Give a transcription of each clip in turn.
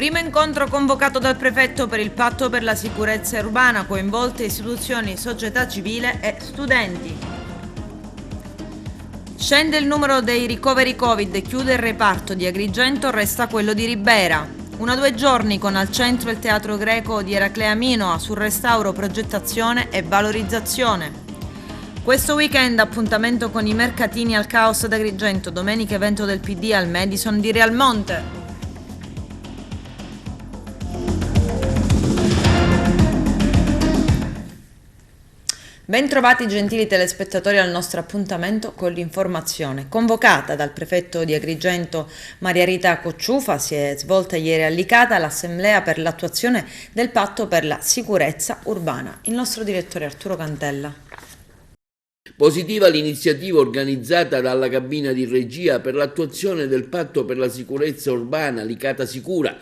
Primo incontro convocato dal prefetto per il patto per la sicurezza urbana, coinvolte istituzioni, società civile e studenti. Scende il numero dei ricoveri Covid, chiude il reparto di Agrigento, resta quello di Ribera. 1-2 giorni con al centro il Teatro Greco di Eraclea Minoa sul restauro, progettazione e valorizzazione. Questo weekend appuntamento con i mercatini al Caos d'Agrigento, domenica evento del PD al Madison di Realmonte. Bentrovati gentili telespettatori al nostro appuntamento con l'informazione. Convocata dal prefetto di Agrigento Maria Rita Cocciufa, si è svolta ieri a Licata l'assemblea per l'attuazione del patto per la sicurezza urbana. Il nostro direttore Arturo Cantella. Positiva l'iniziativa organizzata dalla cabina di regia per l'attuazione del patto per la sicurezza urbana Licata Sicura,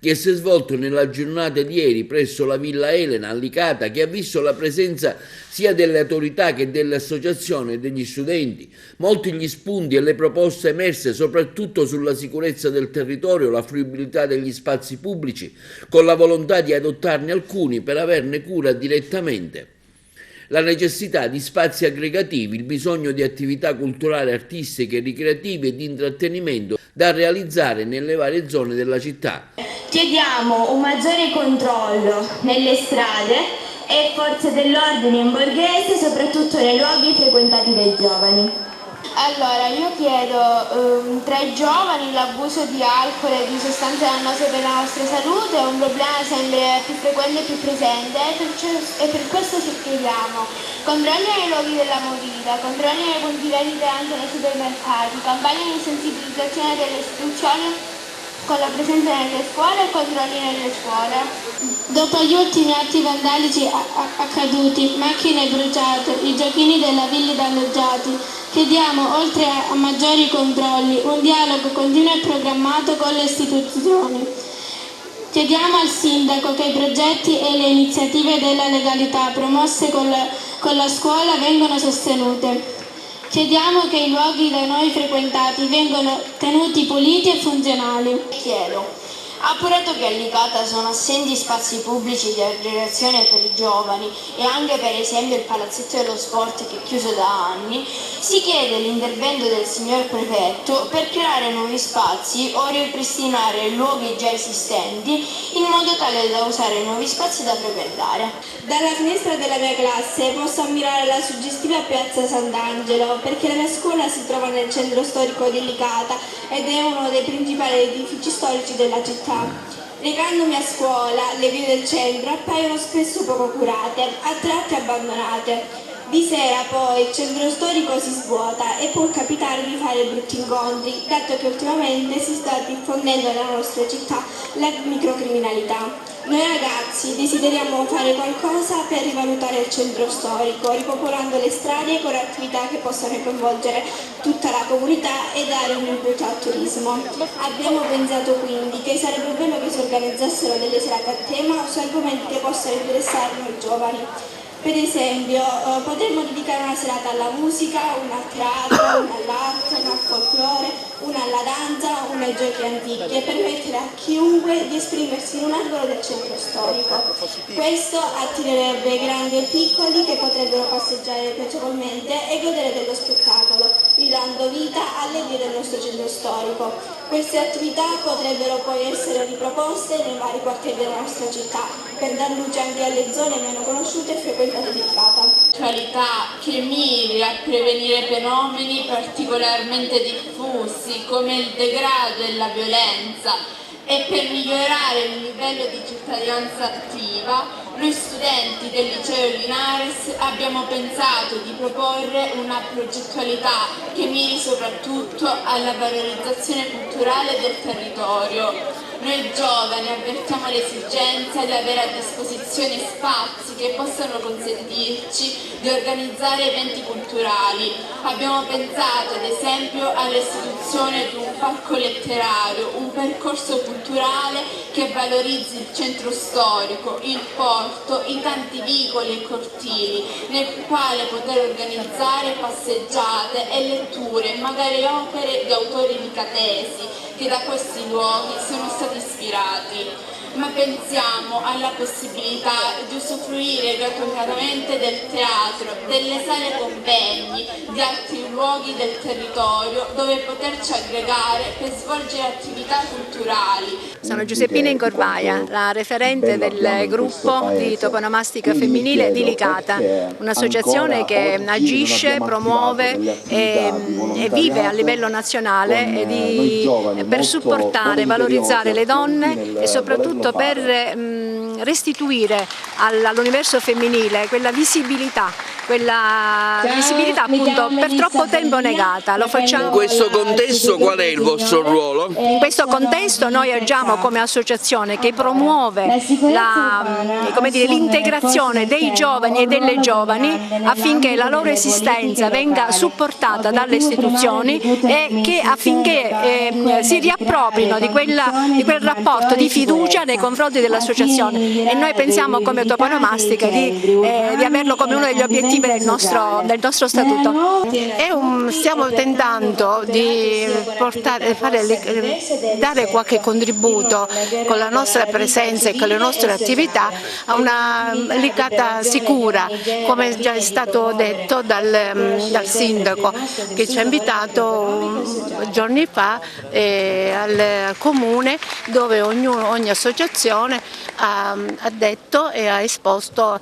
che si è svolto nella giornata di ieri presso la Villa Elena a Licata, che ha visto la presenza sia delle autorità che delle associazioni e degli studenti. Molti gli spunti e le proposte emerse soprattutto sulla sicurezza del territorio, la fruibilità degli spazi pubblici, con la volontà di adottarne alcuni per averne cura direttamente. La necessità di spazi aggregativi, il bisogno di attività culturali, artistiche, ricreative e di intrattenimento da realizzare nelle varie zone della città. Chiediamo un maggiore controllo nelle strade e forze dell'ordine in borghese, soprattutto nei luoghi frequentati dai giovani. Allora, io chiedo, tra i giovani l'abuso di alcol e di sostanze dannose per la nostra salute è un problema sempre più frequente e più presente e per questo ci chiediamo controlli nei luoghi della movida, controlli nei punti vendita anche nei supermercati, campagne di sensibilizzazione delle istituzioni con la presenza nelle scuole e controlli nelle scuole. Dopo gli ultimi atti vandalici accaduti, macchine bruciate, i giochini della villa danneggiati, chiediamo, oltre a maggiori controlli, un dialogo continuo e programmato con le istituzioni. Chiediamo al sindaco che i progetti e le iniziative della legalità promosse con la scuola vengano sostenute. Chiediamo che i luoghi da noi frequentati vengano tenuti puliti e funzionali. Chiedo, appurato che a Licata sono assenti spazi pubblici di aggregazione per i giovani e anche per esempio il palazzetto dello sport che è chiuso da anni, si chiede l'intervento del signor prefetto per creare nuovi spazi o ripristinare luoghi già esistenti in modo tale da usare nuovi spazi da frequentare. Dalla finestra della mia classe posso ammirare la suggestiva piazza Sant'Angelo perché la mia scuola si trova nel centro storico di Licata ed è uno dei principali edifici storici della città. Recandomi a scuola, le vie del centro appaiono spesso poco curate, a tratti abbandonate. Di sera poi il centro storico si svuota e può capitare di fare brutti incontri, dato che ultimamente si sta diffondendo nella nostra città la microcriminalità. Noi ragazzi desideriamo fare qualcosa per rivalutare il centro storico, ripopolando le strade con attività che possano coinvolgere tutta la comunità e dare un impulso al turismo. Abbiamo pensato quindi che sarebbe bello che si organizzassero delle serate a tema su argomenti che possano interessare noi giovani. Per esempio, potremmo dedicare una serata alla musica, una al teatro, una all'arte, una al folklore, una alla danza, una ai giochi antichi e permettere a chiunque di esprimersi in un angolo del centro storico. Questo attirerebbe grandi e piccoli che potrebbero passeggiare piacevolmente e godere dello spettacolo, ridando vita alle vie del nostro centro storico. Queste attività potrebbero poi essere riproposte nei vari quartieri della nostra città per dar luce anche alle zone meno conosciute e frequentate di Licata. Attualità che miri a prevenire fenomeni particolarmente diffusi come il degrado e la violenza e per migliorare il livello di cittadinanza attiva, noi studenti del liceo Linares abbiamo pensato di proporre una progettualità che miri soprattutto alla valorizzazione culturale del territorio. Noi giovani avvertiamo l'esigenza di avere a disposizione spazi che possano consentirci di organizzare eventi culturali. Abbiamo pensato ad esempio all'istituzione di un parco letterario, un percorso culturale che valorizzi il centro storico, il porto, i tanti vicoli e cortili, nel quale poter organizzare passeggiate e letture, magari opere di autori licatesi che da questi luoghi sono stati stati ispirati. Ma pensiamo alla possibilità di usufruire gratuitamente del teatro, delle sale convegni, di altri luoghi del territorio dove poterci aggregare per svolgere attività culturali. Sono Giuseppina Incorvaia, la referente del gruppo di toponomastica femminile di Licata, un'associazione che agisce, promuove e vive a livello nazionale per supportare, valorizzare le donne e soprattutto per restituire all'universo femminile quella visibilità appunto per troppo tempo negata. Lo facciamo. In questo contesto qual è il vostro ruolo? In questo contesto noi agiamo come associazione che promuove l'integrazione dei giovani e delle giovani affinché la loro esistenza venga supportata dalle istituzioni e affinché si riapproprino di quel rapporto di fiducia nei confronti dell'associazione, e noi pensiamo come toponomastica di averlo come uno degli obiettivi del nostro statuto. Stiamo tentando di dare qualche contributo con la nostra presenza e con le nostre attività a una Licata sicura, come già è stato detto dal sindaco che ci ha invitato giorni fa al comune, dove ogni associazione ha detto e ha esposto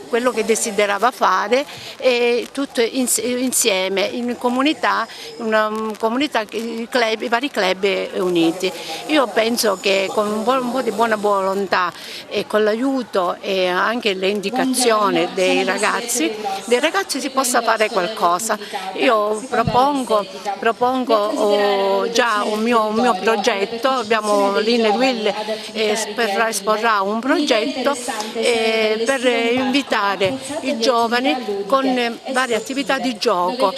quello che desiderava fare, e tutto insieme in comunità, i vari club uniti. Io penso che con un po' di buona volontà e con l'aiuto e anche le indicazioni dei ragazzi si possa fare qualcosa. Io propongo già un mio progetto, abbiamo l'Inedwill esporrà un progetto per invitare i giovani con varie attività di gioco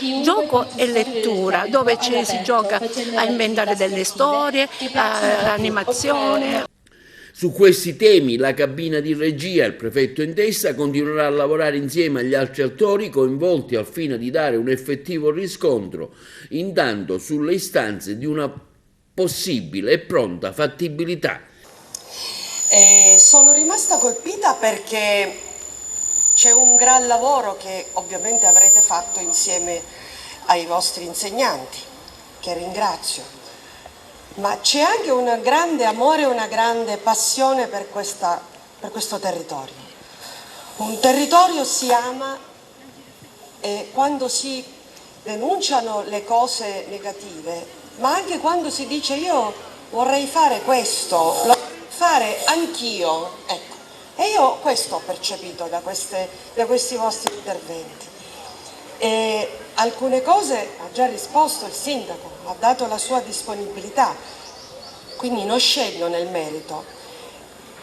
e lettura, dove si gioca a inventare delle storie, animazione. Su questi temi la cabina di regia, il prefetto in testa, continuerà a lavorare insieme agli altri attori coinvolti al fine di dare un effettivo riscontro, intanto sulle istanze di una possibile e pronta fattibilità. Sono rimasta colpita perché c'è un gran lavoro che ovviamente avrete fatto insieme ai vostri insegnanti, che ringrazio, ma c'è anche un grande amore e una grande passione per questo territorio. Un territorio si ama quando si denunciano le cose negative, ma anche quando si dice io vorrei fare questo, lo vorrei fare anch'io, ecco. E io questo ho percepito da questi vostri interventi. E alcune cose ha già risposto il sindaco, ha dato la sua disponibilità, quindi non scendo nel merito.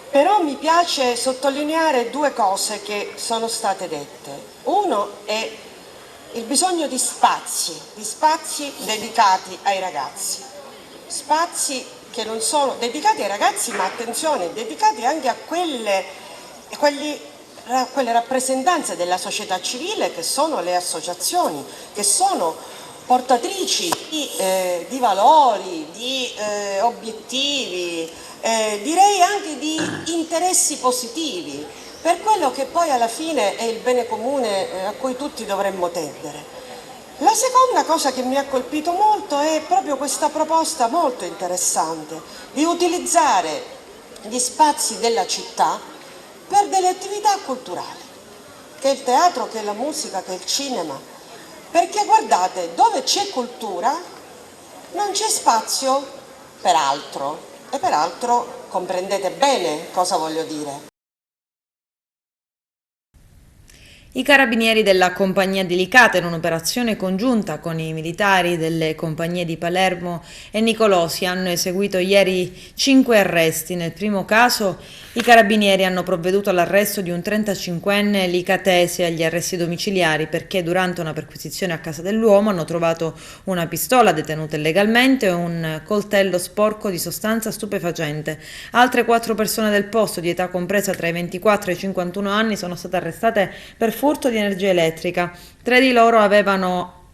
Però mi piace sottolineare due cose che sono state dette. Uno è il bisogno di spazi dedicati ai ragazzi, spazi che non sono dedicati ai ragazzi, ma attenzione, dedicati anche a quelle rappresentanze della società civile che sono le associazioni, che sono portatrici di valori, di obiettivi, direi anche di interessi positivi, per quello che poi alla fine è il bene comune a cui tutti dovremmo tendere. La seconda cosa che mi ha colpito molto è proprio questa proposta molto interessante di utilizzare gli spazi della città per delle attività culturali, che è il teatro, che è la musica, che è il cinema, perché guardate, dove c'è cultura non c'è spazio per altro, e peraltro comprendete bene cosa voglio dire. I carabinieri della compagnia di Licata, in un'operazione congiunta con i militari delle compagnie di Palermo e Nicolosi, hanno eseguito ieri 5 arresti. Nel primo caso i carabinieri hanno provveduto all'arresto di un 35enne licatese agli arresti domiciliari perché durante una perquisizione a casa dell'uomo hanno trovato una pistola detenuta illegalmente e un coltello sporco di sostanza stupefacente. Altre 4 persone del posto, di età compresa tra i 24 e i 51 anni, sono state arrestate per furto di energia elettrica. 3 di loro avevano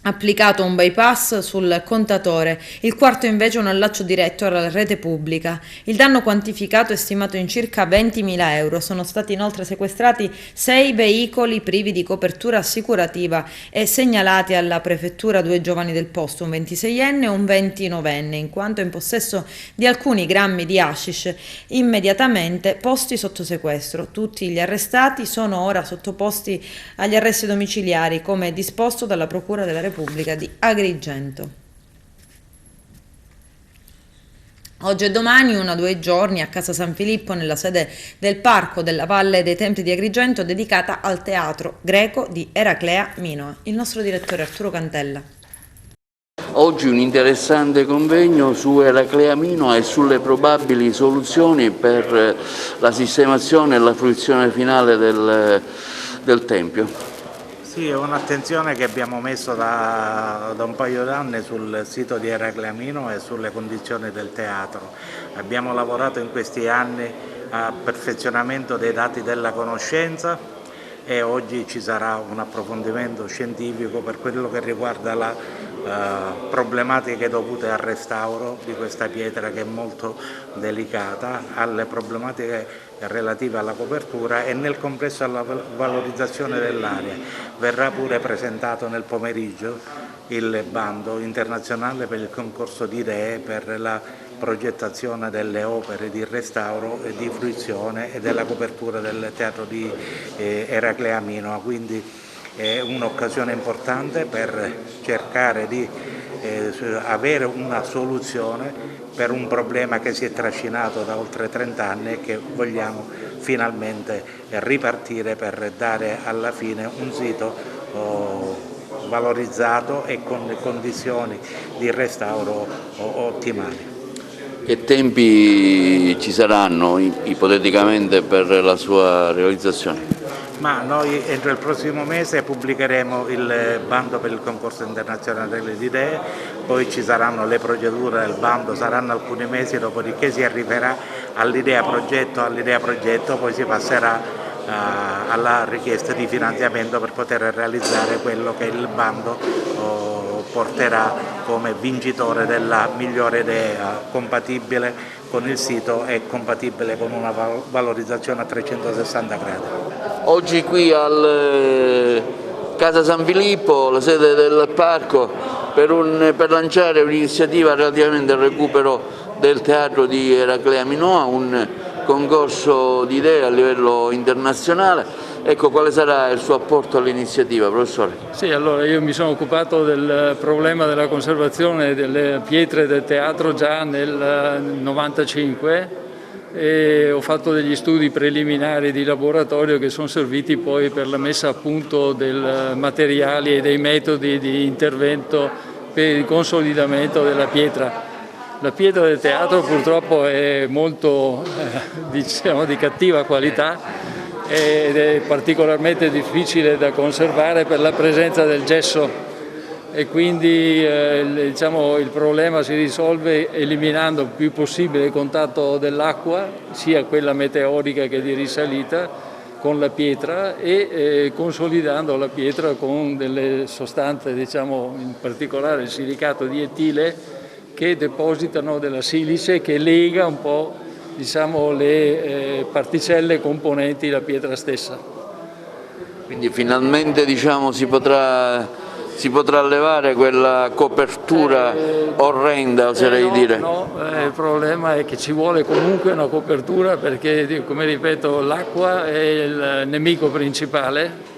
applicato un bypass sul contatore, il quarto invece un allaccio diretto alla rete pubblica. Il danno quantificato è stimato in circa 20.000 euro. Sono stati inoltre sequestrati 6 veicoli privi di copertura assicurativa e segnalati alla prefettura 2 giovani del posto, un 26enne e un 29enne, in quanto in possesso di alcuni grammi di hashish, immediatamente posti sotto sequestro. Tutti gli arrestati sono ora sottoposti agli arresti domiciliari, come disposto dalla Procura della Repubblica di Agrigento. Oggi e domani, 1 o 2 giorni, a Casa San Filippo, nella sede del Parco della Valle dei Templi di Agrigento, dedicata al teatro greco di Eraclea Minoa. Il nostro direttore Arturo Cantella. Oggi un interessante convegno su Eraclea Minoa e sulle probabili soluzioni per la sistemazione e la fruizione finale del Tempio. Sì, è un'attenzione che abbiamo messo da un paio d'anni sul sito di Eraclea Minoa e sulle condizioni del teatro. Abbiamo lavorato in questi anni a perfezionamento dei dati della conoscenza e oggi ci sarà un approfondimento scientifico per quello che riguarda la problematiche dovute al restauro di questa pietra che è molto delicata, alle problematiche relative alla copertura e nel complesso alla valorizzazione dell'area. Verrà pure presentato nel pomeriggio il bando internazionale per il concorso di idee per la progettazione delle opere di restauro e di fruizione e della copertura del teatro di Eraclea Minoa, quindi è un'occasione importante per cercare di avere una soluzione per un problema che si è trascinato da oltre 30 anni e che vogliamo finalmente ripartire per dare alla fine un sito valorizzato e con condizioni di restauro ottimali. Che tempi ci saranno ipoteticamente per la sua realizzazione? Ma noi entro il prossimo mese pubblicheremo il bando per il concorso internazionale di idee, poi ci saranno le procedure del bando, saranno alcuni mesi, dopodiché si arriverà all'idea progetto, poi si passerà alla richiesta di finanziamento per poter realizzare quello che il bando porterà come vincitore della migliore idea, compatibile con il sito e compatibile con una valorizzazione a 360 gradi. Oggi qui al Casa San Filippo, la sede del parco, per lanciare un'iniziativa relativamente al recupero del teatro di Eraclea Minoa, un concorso di idee a livello internazionale. Ecco, quale sarà il suo apporto all'iniziativa, professore? Sì, allora io mi sono occupato del problema della conservazione delle pietre del teatro già nel 1995 e ho fatto degli studi preliminari di laboratorio che sono serviti poi per la messa a punto dei materiali e dei metodi di intervento per il consolidamento della pietra. La pietra del teatro purtroppo è molto diciamo, di cattiva qualità ed è particolarmente difficile da conservare per la presenza del gesso e quindi diciamo, il problema si risolve eliminando il più possibile il contatto dell'acqua, sia quella meteorica che di risalita, con la pietra e consolidando la pietra con delle sostanze, diciamo, in particolare il silicato di etile, che depositano della silice che lega un po', diciamo, le particelle componenti la pietra stessa. Quindi finalmente, diciamo, si potrà levare quella copertura orrenda, oserei dire. No, il problema è che ci vuole comunque una copertura perché, come ripeto, l'acqua è il nemico principale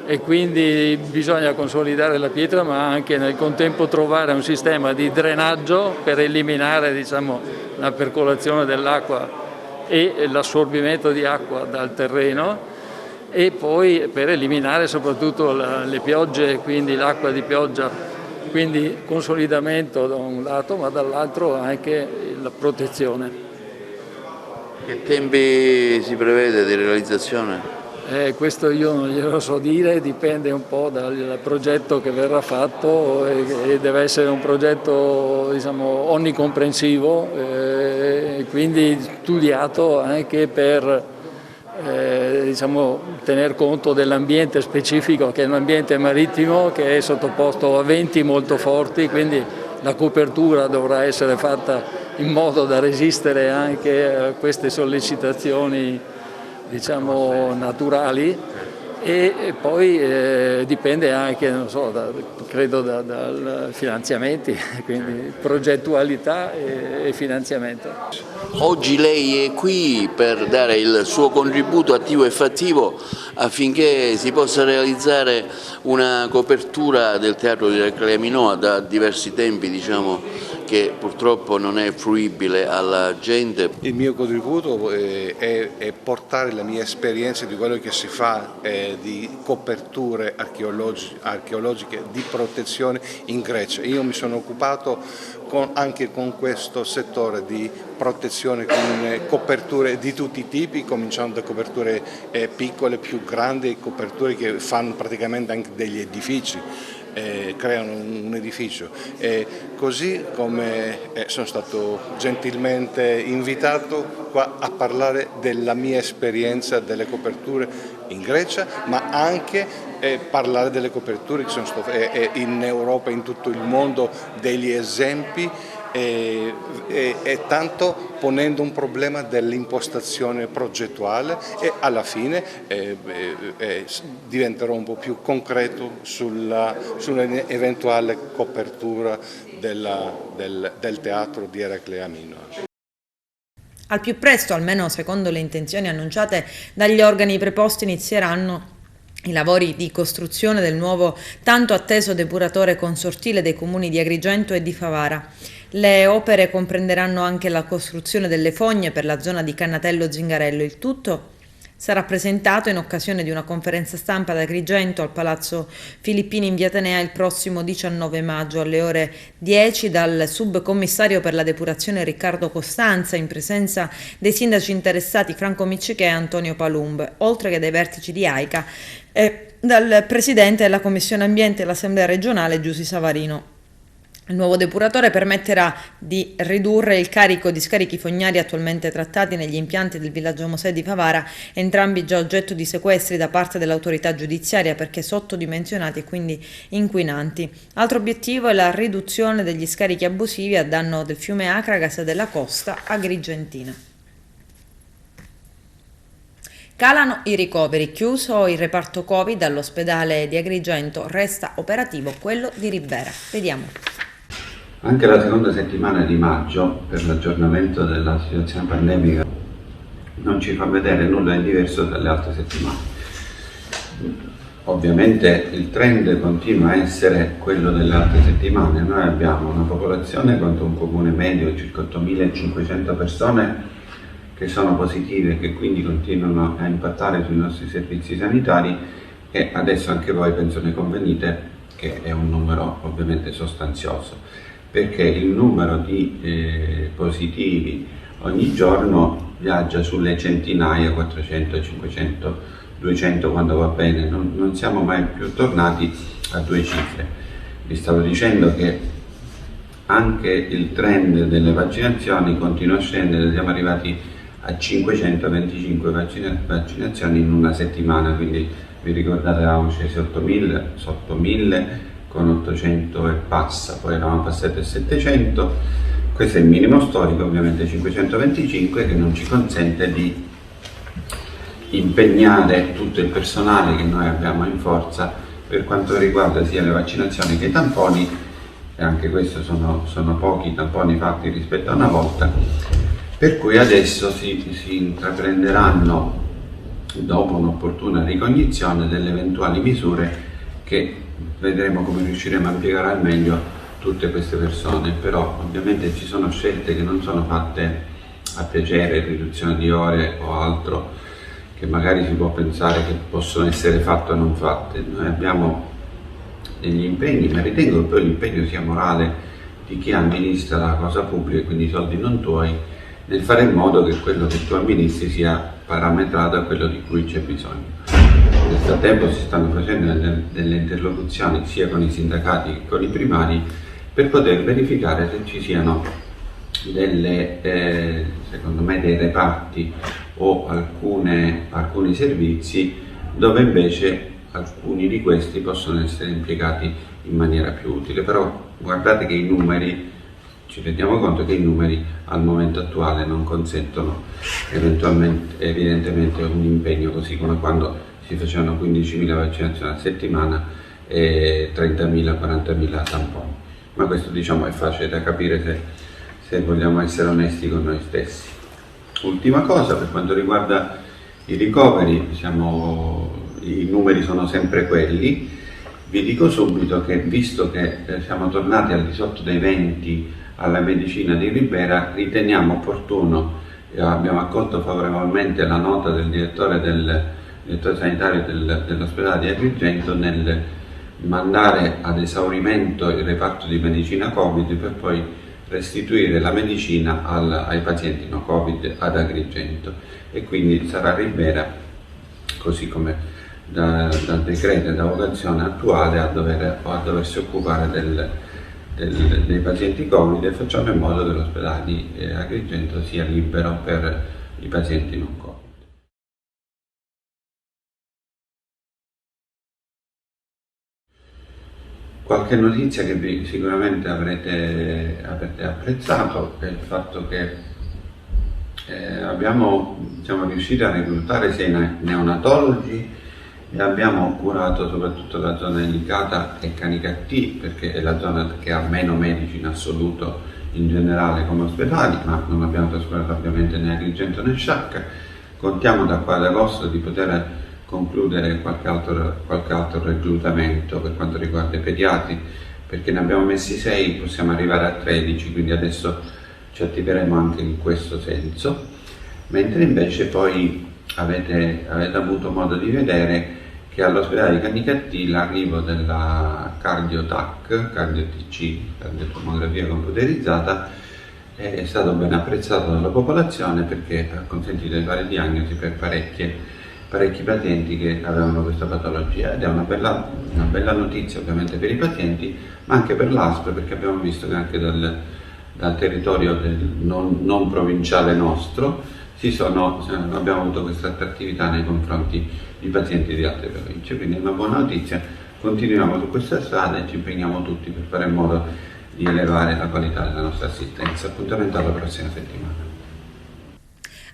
e quindi bisogna consolidare la pietra ma anche nel contempo trovare un sistema di drenaggio per eliminare, diciamo, la percolazione dell'acqua e l'assorbimento di acqua dal terreno e poi per eliminare soprattutto le piogge, quindi l'acqua di pioggia, quindi consolidamento da un lato ma dall'altro anche la protezione. Che tempi si prevede di realizzazione? Questo io non glielo so dire, dipende un po' dal progetto che verrà fatto e deve essere un progetto, diciamo, onnicomprensivo, quindi studiato anche per diciamo, tener conto dell'ambiente specifico, che è un ambiente marittimo che è sottoposto a venti molto forti, quindi la copertura dovrà essere fatta in modo da resistere anche a queste sollecitazioni, diciamo, naturali. E poi dipende anche, non so, credo dai finanziamenti, quindi progettualità e finanziamento. Oggi lei è qui per dare il suo contributo attivo e fattivo affinché si possa realizzare una copertura del Teatro di Eraclea Minoa da diversi tempi, diciamo, che purtroppo non è fruibile alla gente. Il mio contributo è portare la mia esperienza di quello che si fa di coperture archeologiche di protezione in Grecia. Io mi sono occupato anche con questo settore di protezione con coperture di tutti i tipi, cominciando da coperture piccole, più grandi, coperture che fanno praticamente anche degli edifici. Creano un edificio, così come sono stato gentilmente invitato qua a parlare della mia esperienza delle coperture in Grecia, ma anche parlare delle coperture che sono state in Europa e in tutto il mondo, degli esempi, e tanto ponendo un problema dell'impostazione progettuale, e alla fine diventerò un po' più concreto sull'eventuale copertura del teatro di Eraclea Minoa. Al più presto, almeno secondo le intenzioni annunciate dagli organi preposti, inizieranno i lavori di costruzione del nuovo tanto atteso depuratore consortile dei comuni di Agrigento e di Favara. Le opere comprenderanno anche la costruzione delle fogne per la zona di Cannatello Zingarello. Il tutto sarà presentato in occasione di una conferenza stampa ad Agrigento al Palazzo Filippini in via Atenea il prossimo 19 maggio alle ore 10 dal subcommissario per la depurazione Riccardo Costanza, in presenza dei sindaci interessati Franco Miccichè e Antonio Palumbe, oltre che dai vertici di AICA e dal presidente della Commissione Ambiente dell'Assemblea regionale Giusy Savarino. Il nuovo depuratore permetterà di ridurre il carico di scarichi fognari attualmente trattati negli impianti del villaggio Mosè di Favara, entrambi già oggetto di sequestri da parte dell'autorità giudiziaria perché sottodimensionati e quindi inquinanti. Altro obiettivo è la riduzione degli scarichi abusivi a danno del fiume Acragas e della costa agrigentina. Calano i ricoveri, chiuso il reparto Covid all'ospedale di Agrigento, resta operativo quello di Ribera. Vediamo. Anche la seconda settimana di maggio, per l'aggiornamento della situazione pandemica, non ci fa vedere nulla di diverso dalle altre settimane. Ovviamente il trend continua a essere quello delle altre settimane. Noi abbiamo una popolazione quanto un comune medio di circa 8.500 persone che sono positive e che quindi continuano a impattare sui nostri servizi sanitari, e adesso anche voi penso ne convenite che è un numero ovviamente sostanzioso, perché il numero di positivi ogni giorno viaggia sulle centinaia, 400, 500, 200 quando va bene, non siamo mai più tornati a due cifre. Vi stavo dicendo che anche il trend delle vaccinazioni continua a scendere, siamo arrivati a 525 vaccinazioni in una settimana, quindi vi ricordate eravamo scesi 8.000 con 800 e passa, poi eravamo passati a 700, questo è il minimo storico, ovviamente 525, che non ci consente di impegnare tutto il personale che noi abbiamo in forza per quanto riguarda sia le vaccinazioni che i tamponi, e anche questo sono pochi i tamponi fatti rispetto a una volta, per cui adesso si intraprenderanno, dopo un'opportuna ricognizione, delle eventuali misure che vedremo come riusciremo a impiegare al meglio tutte queste persone. Però ovviamente ci sono scelte che non sono fatte a piacere, riduzione di ore o altro, che magari si può pensare che possono essere fatte o non fatte. Noi abbiamo degli impegni, ma ritengo che poi l'impegno sia morale di chi amministra la cosa pubblica, quindi i soldi non tuoi, nel fare in modo che quello che tu amministri sia parametrato a quello di cui c'è bisogno. Nel frattempo si stanno facendo delle interlocuzioni sia con i sindacati che con i primari per poter verificare se ci siano secondo me dei reparti o alcuni servizi dove invece alcuni di questi possono essere impiegati in maniera più utile. Però guardate che i numeri, ci rendiamo conto che i numeri al momento attuale non consentono evidentemente un impegno così come quando si facevano 15.000 vaccinazioni a settimana e 30.000, 40.000 tamponi. Ma questo diciamo è facile da capire se vogliamo essere onesti con noi stessi. Ultima cosa, per quanto riguarda i ricoveri, i numeri sono sempre quelli. Vi dico subito che, visto che siamo tornati al di sotto dei 20 alla medicina di Ribera, riteniamo opportuno, abbiamo accolto favorevolmente la nota del direttore sanitario dell'ospedale di Agrigento nel mandare ad esaurimento il reparto di medicina Covid per poi restituire la medicina ai pazienti no Covid ad Agrigento, e quindi sarà Ribera, così come dal decreto e da vocazione attuale, a doversi occupare dei pazienti Covid, e facciamo in modo che l'ospedale di Agrigento sia libero per i pazienti non Covid. Qualche notizia che sicuramente avrete apprezzato è il fatto che siamo riusciti a reclutare 6 neonatologi e abbiamo curato soprattutto la zona delicata e Canicattì, perché è la zona che ha meno medici in assoluto in generale come ospedali, ma non abbiamo trascurato ovviamente né Agrigento né Sciacca. Contiamo da qua ad agosto di poter concludere qualche altro reclutamento per quanto riguarda i pediatri, perché ne abbiamo messi 6, possiamo arrivare a 13, quindi adesso ci attiveremo anche in questo senso. Mentre invece poi avete avuto modo di vedere che all'ospedale di Canicattì l'arrivo della cardio-TAC, cardiotomografia computerizzata, è stato ben apprezzato dalla popolazione, perché ha consentito di fare diagnosi per parecchi pazienti che avevano questa patologia, ed è una bella notizia ovviamente per i pazienti, ma anche per l'ASP, perché abbiamo visto che anche dal territorio non provinciale nostro abbiamo avuto questa attrattività nei confronti di pazienti di altre province, quindi è una buona notizia. Continuiamo su questa strada e ci impegniamo tutti per fare in modo di elevare la qualità della nostra assistenza. Appuntamento alla prossima settimana.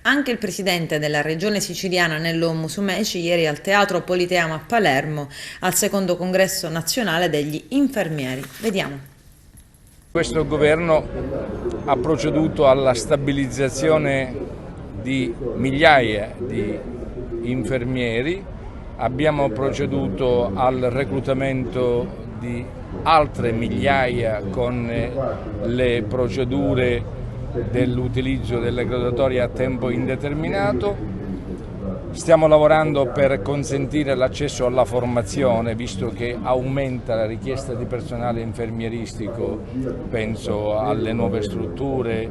Anche il presidente della regione siciliana Nello Musumeci ieri al Teatro Politeama a Palermo al secondo congresso nazionale degli infermieri. Vediamo. Questo governo ha proceduto alla stabilizzazione di migliaia di infermieri, abbiamo proceduto al reclutamento di altre migliaia con le procedure dell'utilizzo delle graduatorie a tempo indeterminato. Stiamo lavorando per consentire l'accesso alla formazione, visto che aumenta la richiesta di personale infermieristico, penso alle nuove strutture,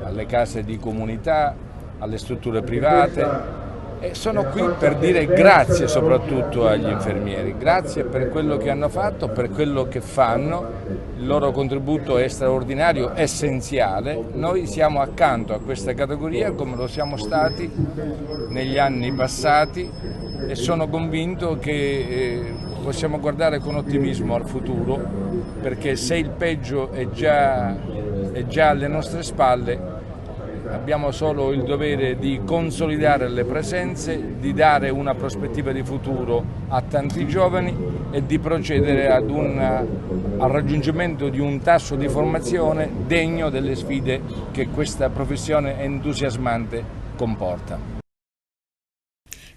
alle case di comunità, alle strutture private. E sono qui per dire grazie soprattutto agli infermieri, grazie per quello che hanno fatto, per quello che fanno, il loro contributo è straordinario, essenziale. Noi siamo accanto a questa categoria come lo siamo stati negli anni passati e sono convinto che possiamo guardare con ottimismo al futuro, perché se il peggio è già alle nostre spalle, abbiamo solo il dovere di consolidare le presenze, di dare una prospettiva di futuro a tanti giovani e di procedere al raggiungimento di un tasso di formazione degno delle sfide che questa professione entusiasmante comporta.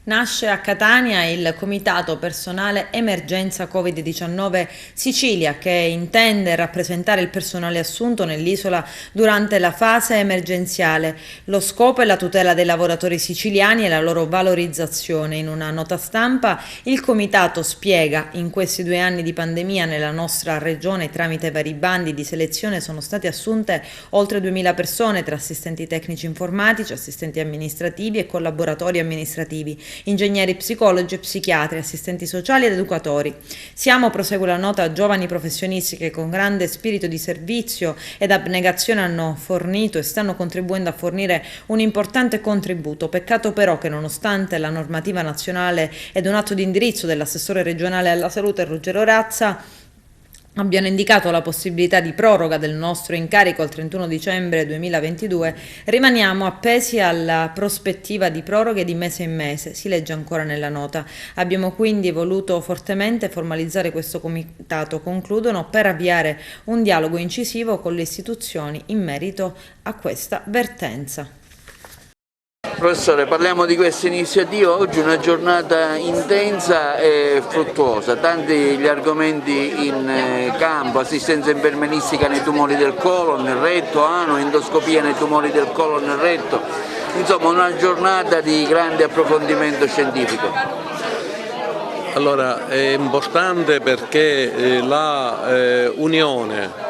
Nasce a Catania il Comitato Personale Emergenza Covid-19 Sicilia, che intende rappresentare il personale assunto nell'isola durante la fase emergenziale. Lo scopo è la tutela dei lavoratori siciliani e la loro valorizzazione. In una nota stampa il Comitato spiega: in questi 2 anni di pandemia nella nostra regione tramite vari bandi di selezione sono state assunte oltre 2000 persone tra assistenti tecnici informatici, assistenti amministrativi e collaboratori amministrativi. ingegneri psicologi e psichiatri, assistenti sociali ed educatori. Siamo, prosegue la nota, giovani professionisti che con grande spirito di servizio ed abnegazione hanno fornito e stanno contribuendo a fornire un importante contributo. Peccato però che nonostante la normativa nazionale ed un atto di indirizzo dell'assessore regionale alla salute Ruggero Razza abbiano indicato la possibilità di proroga del nostro incarico al 31 dicembre 2022, rimaniamo appesi alla prospettiva di proroghe di mese in mese, si legge ancora nella nota. Abbiamo quindi voluto fortemente formalizzare questo comitato, concludono, per avviare un dialogo incisivo con le istituzioni in merito a questa vertenza. Professore, parliamo di questa iniziativa, oggi è una giornata intensa e fruttuosa, tanti gli argomenti in campo, assistenza infermieristica nei tumori del colon, nel retto, ano, endoscopia nei tumori del colon, nel retto, insomma una giornata di grande approfondimento scientifico. Allora, è importante perché la unione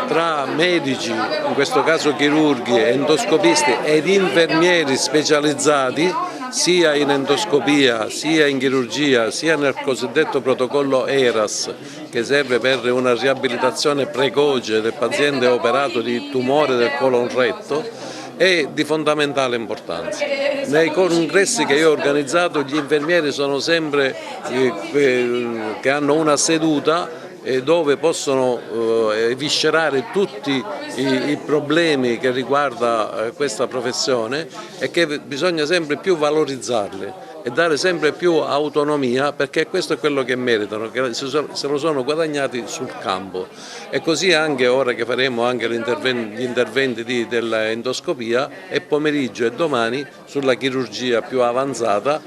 tra medici, in questo caso chirurghi, endoscopisti ed infermieri specializzati sia in endoscopia, sia in chirurgia, sia nel cosiddetto protocollo ERAS, che serve per una riabilitazione precoce del paziente operato di tumore del colon retto, è di fondamentale importanza. Nei congressi che io ho organizzato gli infermieri sono sempre che hanno una seduta dove possono eviscerare tutti i problemi che riguarda questa professione e che bisogna sempre più valorizzarli e dare sempre più autonomia, perché questo è quello che meritano, che se lo sono guadagnati sul campo. E così anche ora che faremo anche gli interventi dell'endoscopia, e pomeriggio e domani sulla chirurgia più avanzata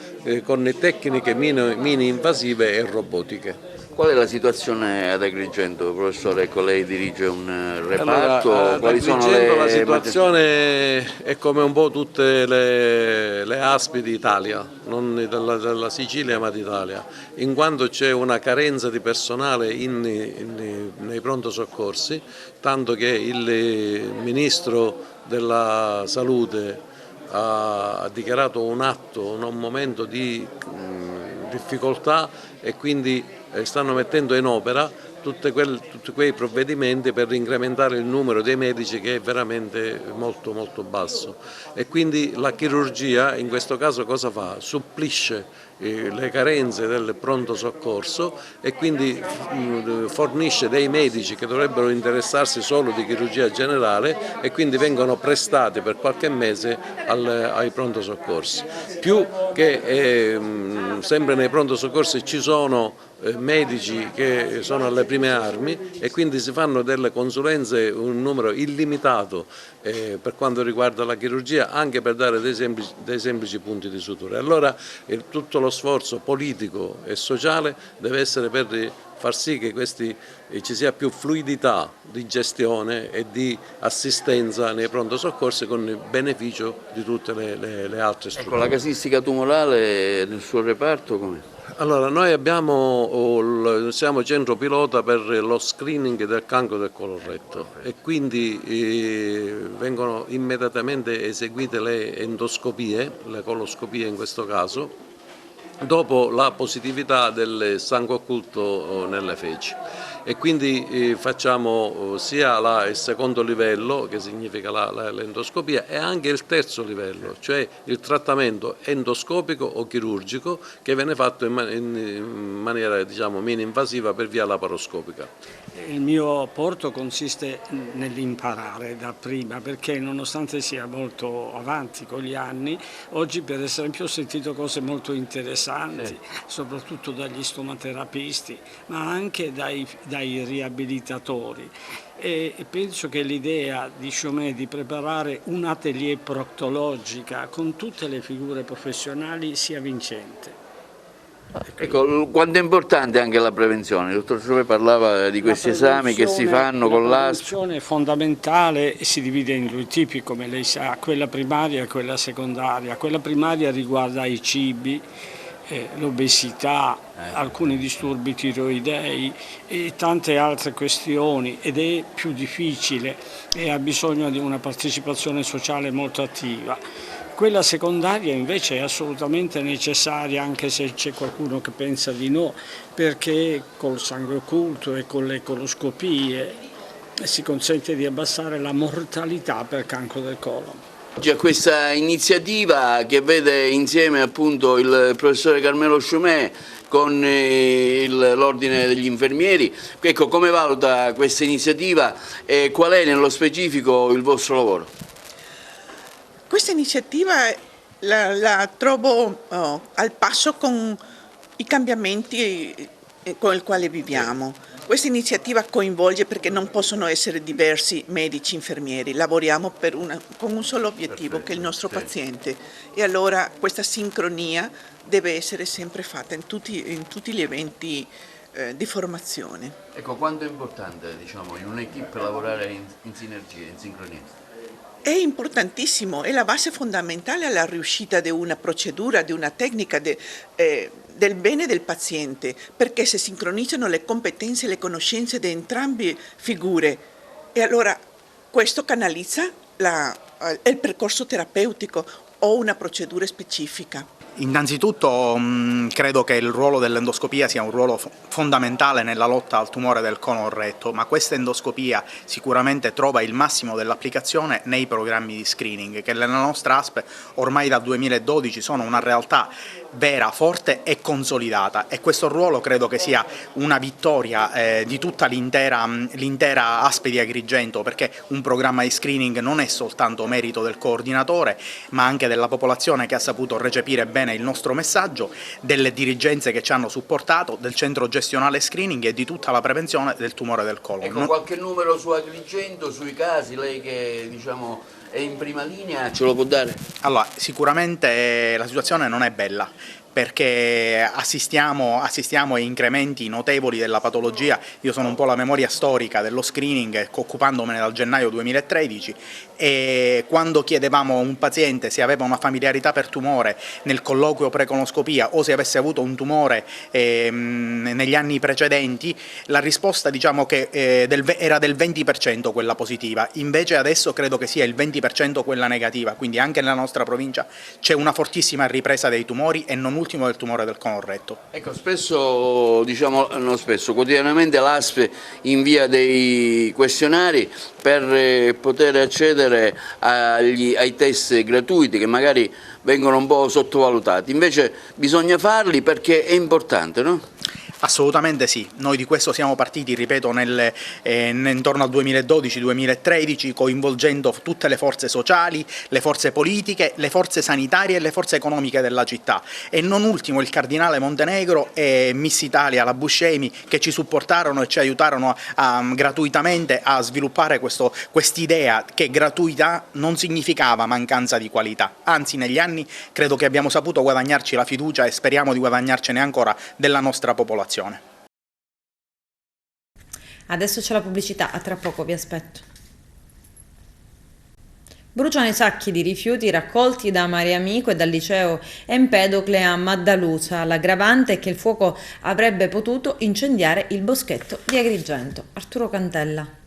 con le tecniche mini invasive e robotiche. Qual è la situazione ad Agrigento, professore? Ecco, lei dirige un reparto. Allora, quali sono la situazione è come un po' tutte le ASPI d'Italia, non della Sicilia ma d'Italia, in quanto c'è una carenza di personale nei pronto soccorsi, tanto che il Ministro della Salute ha dichiarato un momento di difficoltà e quindi stanno mettendo in opera tutti quei provvedimenti per incrementare il numero dei medici, che è veramente molto molto basso, e quindi la chirurgia in questo caso cosa fa? Supplisce le carenze del pronto soccorso e quindi fornisce dei medici che dovrebbero interessarsi solo di chirurgia generale e quindi vengono prestati per qualche mese ai pronto soccorsi. Più che sempre nei pronto soccorsi ci sono medici che sono alle prime armi e quindi si fanno delle consulenze, un numero illimitato per quanto riguarda la chirurgia, anche per dare dei semplici punti di sutura. Allora tutto lo sforzo politico e sociale deve essere per far sì che ci sia più fluidità di gestione e di assistenza nei pronto soccorsi, con il beneficio di tutte le altre strutture. Con la casistica tumorale nel suo reparto com'è? Allora, noi siamo centro pilota per lo screening del cancro del colon retto e quindi vengono immediatamente eseguite le endoscopie, le coloscopie in questo caso, dopo la positività del sangue occulto nelle feci, e quindi facciamo sia il secondo livello, che significa l'endoscopia, e anche il terzo livello, cioè il trattamento endoscopico o chirurgico, che viene fatto in maniera meno invasiva per via laparoscopica. Il mio apporto consiste nell'imparare da prima, perché nonostante sia molto avanti con gli anni, oggi per esempio ho sentito cose molto interessanti, soprattutto dagli stomaterapisti, ma anche dai riabilitatori, e penso che l'idea di Chaumet di preparare un atelier proctologica con tutte le figure professionali sia vincente. Ecco, quanto è importante anche la prevenzione. Il dottor Chaumet parlava di questi esami che si fanno con l'ASP. La prevenzione è fondamentale e si divide in due tipi, come lei sa, quella primaria e quella secondaria. Quella primaria riguarda i cibi, l'obesità, alcuni disturbi tiroidei e tante altre questioni, ed è più difficile e ha bisogno di una partecipazione sociale molto attiva. Quella secondaria invece è assolutamente necessaria, anche se c'è qualcuno che pensa di no, perché col sangue occulto e con le coloscopie si consente di abbassare la mortalità per cancro del colon. C'è questa iniziativa che vede insieme appunto il professore Carmelo Sciumè con l'Ordine degli Infermieri. Ecco, come valuta questa iniziativa e qual è nello specifico il vostro lavoro? Questa iniziativa la trovo al passo con i cambiamenti con i quali viviamo. Questa iniziativa coinvolge, perché non possono essere diversi medici, infermieri, lavoriamo con un solo obiettivo, che è il nostro paziente, e allora questa sincronia deve essere sempre fatta in tutti gli eventi di formazione. Ecco, quanto è importante, diciamo, in un'equipe lavorare in sinergia, in sincronia? È importantissimo, è la base fondamentale alla riuscita di una procedura, di una tecnica, del bene del paziente, perché se sincronizzano le competenze e le conoscenze di entrambe figure, e allora questo canalizza il percorso terapeutico o una procedura specifica. Innanzitutto credo che il ruolo dell'endoscopia sia un ruolo fondamentale nella lotta al tumore del colon retto, ma questa endoscopia sicuramente trova il massimo dell'applicazione nei programmi di screening, che nella nostra ASP ormai dal 2012 sono una realtà vera, forte e consolidata, e questo ruolo credo che sia una vittoria di tutta l'intera ASP di Agrigento, perché un programma di screening non è soltanto merito del coordinatore, ma anche della popolazione che ha saputo recepire bene il nostro messaggio, delle dirigenze che ci hanno supportato, del centro gestionale screening e di tutta la prevenzione del tumore del colon. Ecco, qualche numero su Agrigento, sui casi, lei che diciamo è in prima linea, ce lo può dare? Allora, sicuramente la situazione non è bella, perché assistiamo a incrementi notevoli della patologia. Io sono un po' la memoria storica dello screening, occupandomene dal gennaio 2013, e quando chiedevamo a un paziente se aveva una familiarità per tumore nel colloquio preconoscopia o se avesse avuto un tumore negli anni precedenti, la risposta diciamo che era del 20% quella positiva, invece adesso credo che sia il 20% quella negativa, quindi anche nella nostra provincia c'è una fortissima ripresa dei tumori, e non ultimo del tumore del colon retto. Ecco, spesso, diciamo non spesso, quotidianamente l'ASP invia dei questionari per poter accedere ai test gratuiti che magari vengono un po' sottovalutati, invece bisogna farli perché è importante, no? Assolutamente sì, noi di questo siamo partiti, ripeto, intorno al 2012-2013, coinvolgendo tutte le forze sociali, le forze politiche, le forze sanitarie e le forze economiche della città, e non ultimo il Cardinale Montenegro e Miss Italia, la Buscemi, che ci supportarono e ci aiutarono gratuitamente a sviluppare quest'idea che gratuità non significava mancanza di qualità, anzi negli anni credo che abbiamo saputo guadagnarci la fiducia, e speriamo di guadagnarcene ancora, della nostra popolazione. Adesso c'è la pubblicità, a tra poco, vi aspetto. Bruciano i sacchi di rifiuti raccolti da Mariamico e dal liceo Empedocle a Maddaluzza. L'aggravante è che il fuoco avrebbe potuto incendiare il boschetto di Agrigento. Arturo Cantella.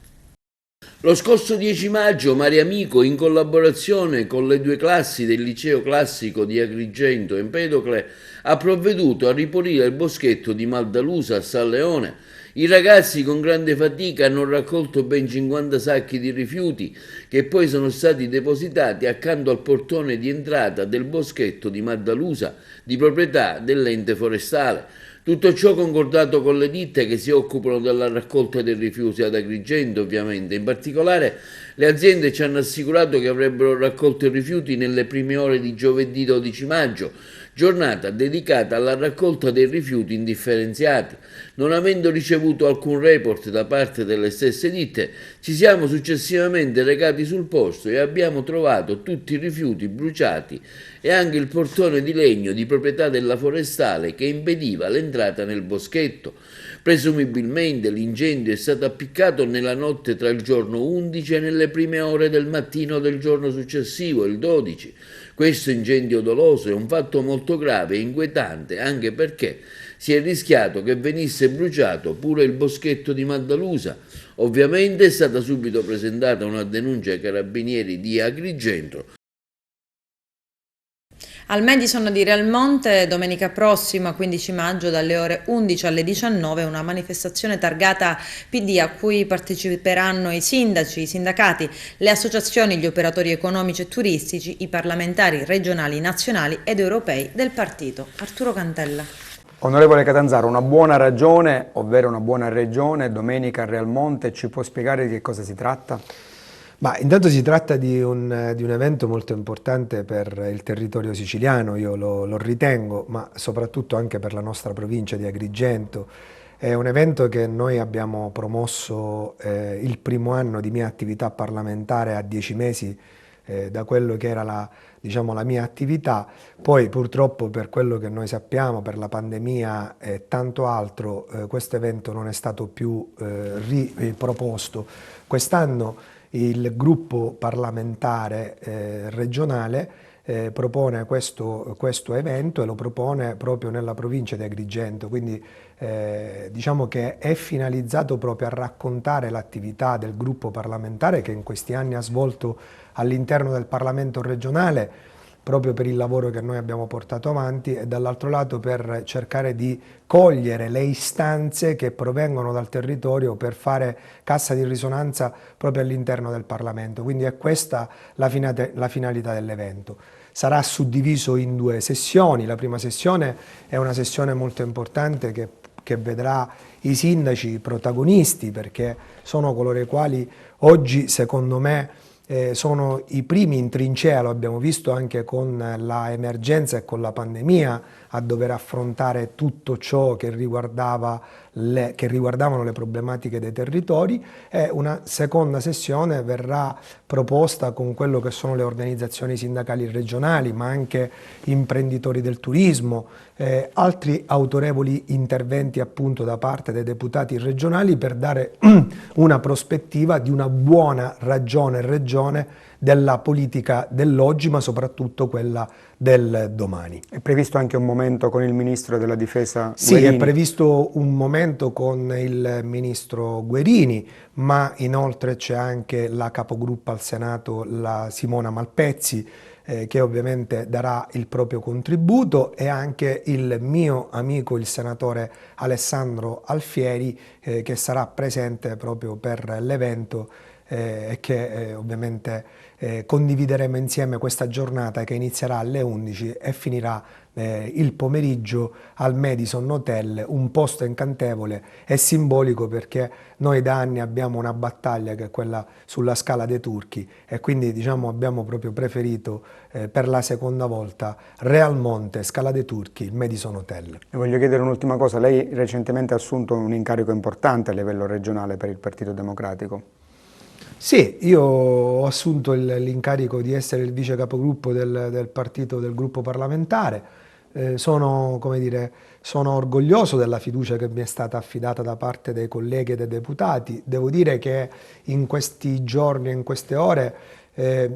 Lo scorso 10 maggio Mariamico, in collaborazione con le due classi del liceo classico di Agrigento Empedocle, ha provveduto a ripulire il boschetto di Maddaluzza a San Leone. I ragazzi con grande fatica hanno raccolto ben 50 sacchi di rifiuti che poi sono stati depositati accanto al portone di entrata del boschetto di Maddaluzza, di proprietà dell'ente forestale. Tutto ciò concordato con le ditte che si occupano della raccolta dei rifiuti ad Agrigento, ovviamente. In particolare le aziende ci hanno assicurato che avrebbero raccolto i rifiuti nelle prime ore di giovedì 12 maggio, giornata dedicata alla raccolta dei rifiuti indifferenziati. Non avendo ricevuto alcun report da parte delle stesse ditte, ci siamo successivamente recati sul posto e abbiamo trovato tutti i rifiuti bruciati e anche il portone di legno di proprietà della forestale che impediva l'entrata nel boschetto. Presumibilmente l'incendio è stato appiccato nella notte tra il giorno 11 e nelle prime ore del mattino del giorno successivo, il 12. Questo incendio doloso è un fatto molto grave e inquietante, anche perché si è rischiato che venisse bruciato pure il boschetto di Maddaluzza. Ovviamente è stata subito presentata una denuncia ai carabinieri di Agrigento, Al Madison di Realmonte domenica prossima, 15 maggio, dalle ore 11 alle 19, una manifestazione targata PD a cui parteciperanno i sindaci, i sindacati, le associazioni, gli operatori economici e turistici, i parlamentari regionali, nazionali ed europei del partito. Arturo Cantella. Onorevole Catanzaro, una buona ragione, ovvero una buona regione, domenica a Realmonte, ci può spiegare di che cosa si tratta? Ma intanto si tratta di un evento molto importante per il territorio siciliano, io lo ritengo, ma soprattutto anche per la nostra provincia di Agrigento. È un evento che noi abbiamo promosso il primo anno di mia attività parlamentare a 10 mesi da quello che era la mia attività. Poi purtroppo, per quello che noi sappiamo, per la pandemia e tanto altro, questo evento non è stato più riproposto. Quest'anno il gruppo parlamentare regionale propone questo evento e lo propone proprio nella provincia di Agrigento, quindi diciamo che è finalizzato proprio a raccontare l'attività del gruppo parlamentare che in questi anni ha svolto all'interno del Parlamento regionale, proprio per il lavoro che noi abbiamo portato avanti, e dall'altro lato per cercare di cogliere le istanze che provengono dal territorio per fare cassa di risonanza proprio all'interno del Parlamento. Quindi è questa la finalità dell'evento. Sarà suddiviso in 2 sessioni. La prima sessione è una sessione molto importante che vedrà i sindaci protagonisti, perché sono coloro i quali oggi, secondo me, sono i primi in trincea, lo abbiamo visto anche con la emergenza e con la pandemia, a dover affrontare tutto ciò che riguardavano le problematiche dei territori. E una seconda sessione verrà proposta con quello che sono le organizzazioni sindacali regionali, ma anche imprenditori del turismo, altri autorevoli interventi appunto da parte dei deputati regionali, per dare una prospettiva di una buona regione della politica dell'oggi, ma soprattutto quella del domani. È previsto anche un momento con il Ministro della Difesa Sì, Guerini? è previsto un momento con il Ministro Guerini, ma inoltre c'è anche la capogruppo al Senato, la Simona Malpezzi, che ovviamente darà il proprio contributo, e anche il mio amico, il senatore Alessandro Alfieri, che sarà presente proprio per l'evento, e che ovviamente condivideremo insieme questa giornata che inizierà alle 11 e finirà il pomeriggio al Madison Hotel, un posto incantevole e simbolico, perché noi da anni abbiamo una battaglia che è quella sulla Scala dei Turchi, e quindi abbiamo proprio preferito per la seconda volta Realmonte, Scala dei Turchi, il Madison Hotel. E voglio chiedere un'ultima cosa, lei recentemente ha assunto un incarico importante a livello regionale per il Partito Democratico. Sì, io ho assunto l'incarico di essere il vice capogruppo del partito, del gruppo parlamentare. Sono orgoglioso della fiducia che mi è stata affidata da parte dei colleghi e dei deputati. Devo dire che in questi giorni e in queste ore,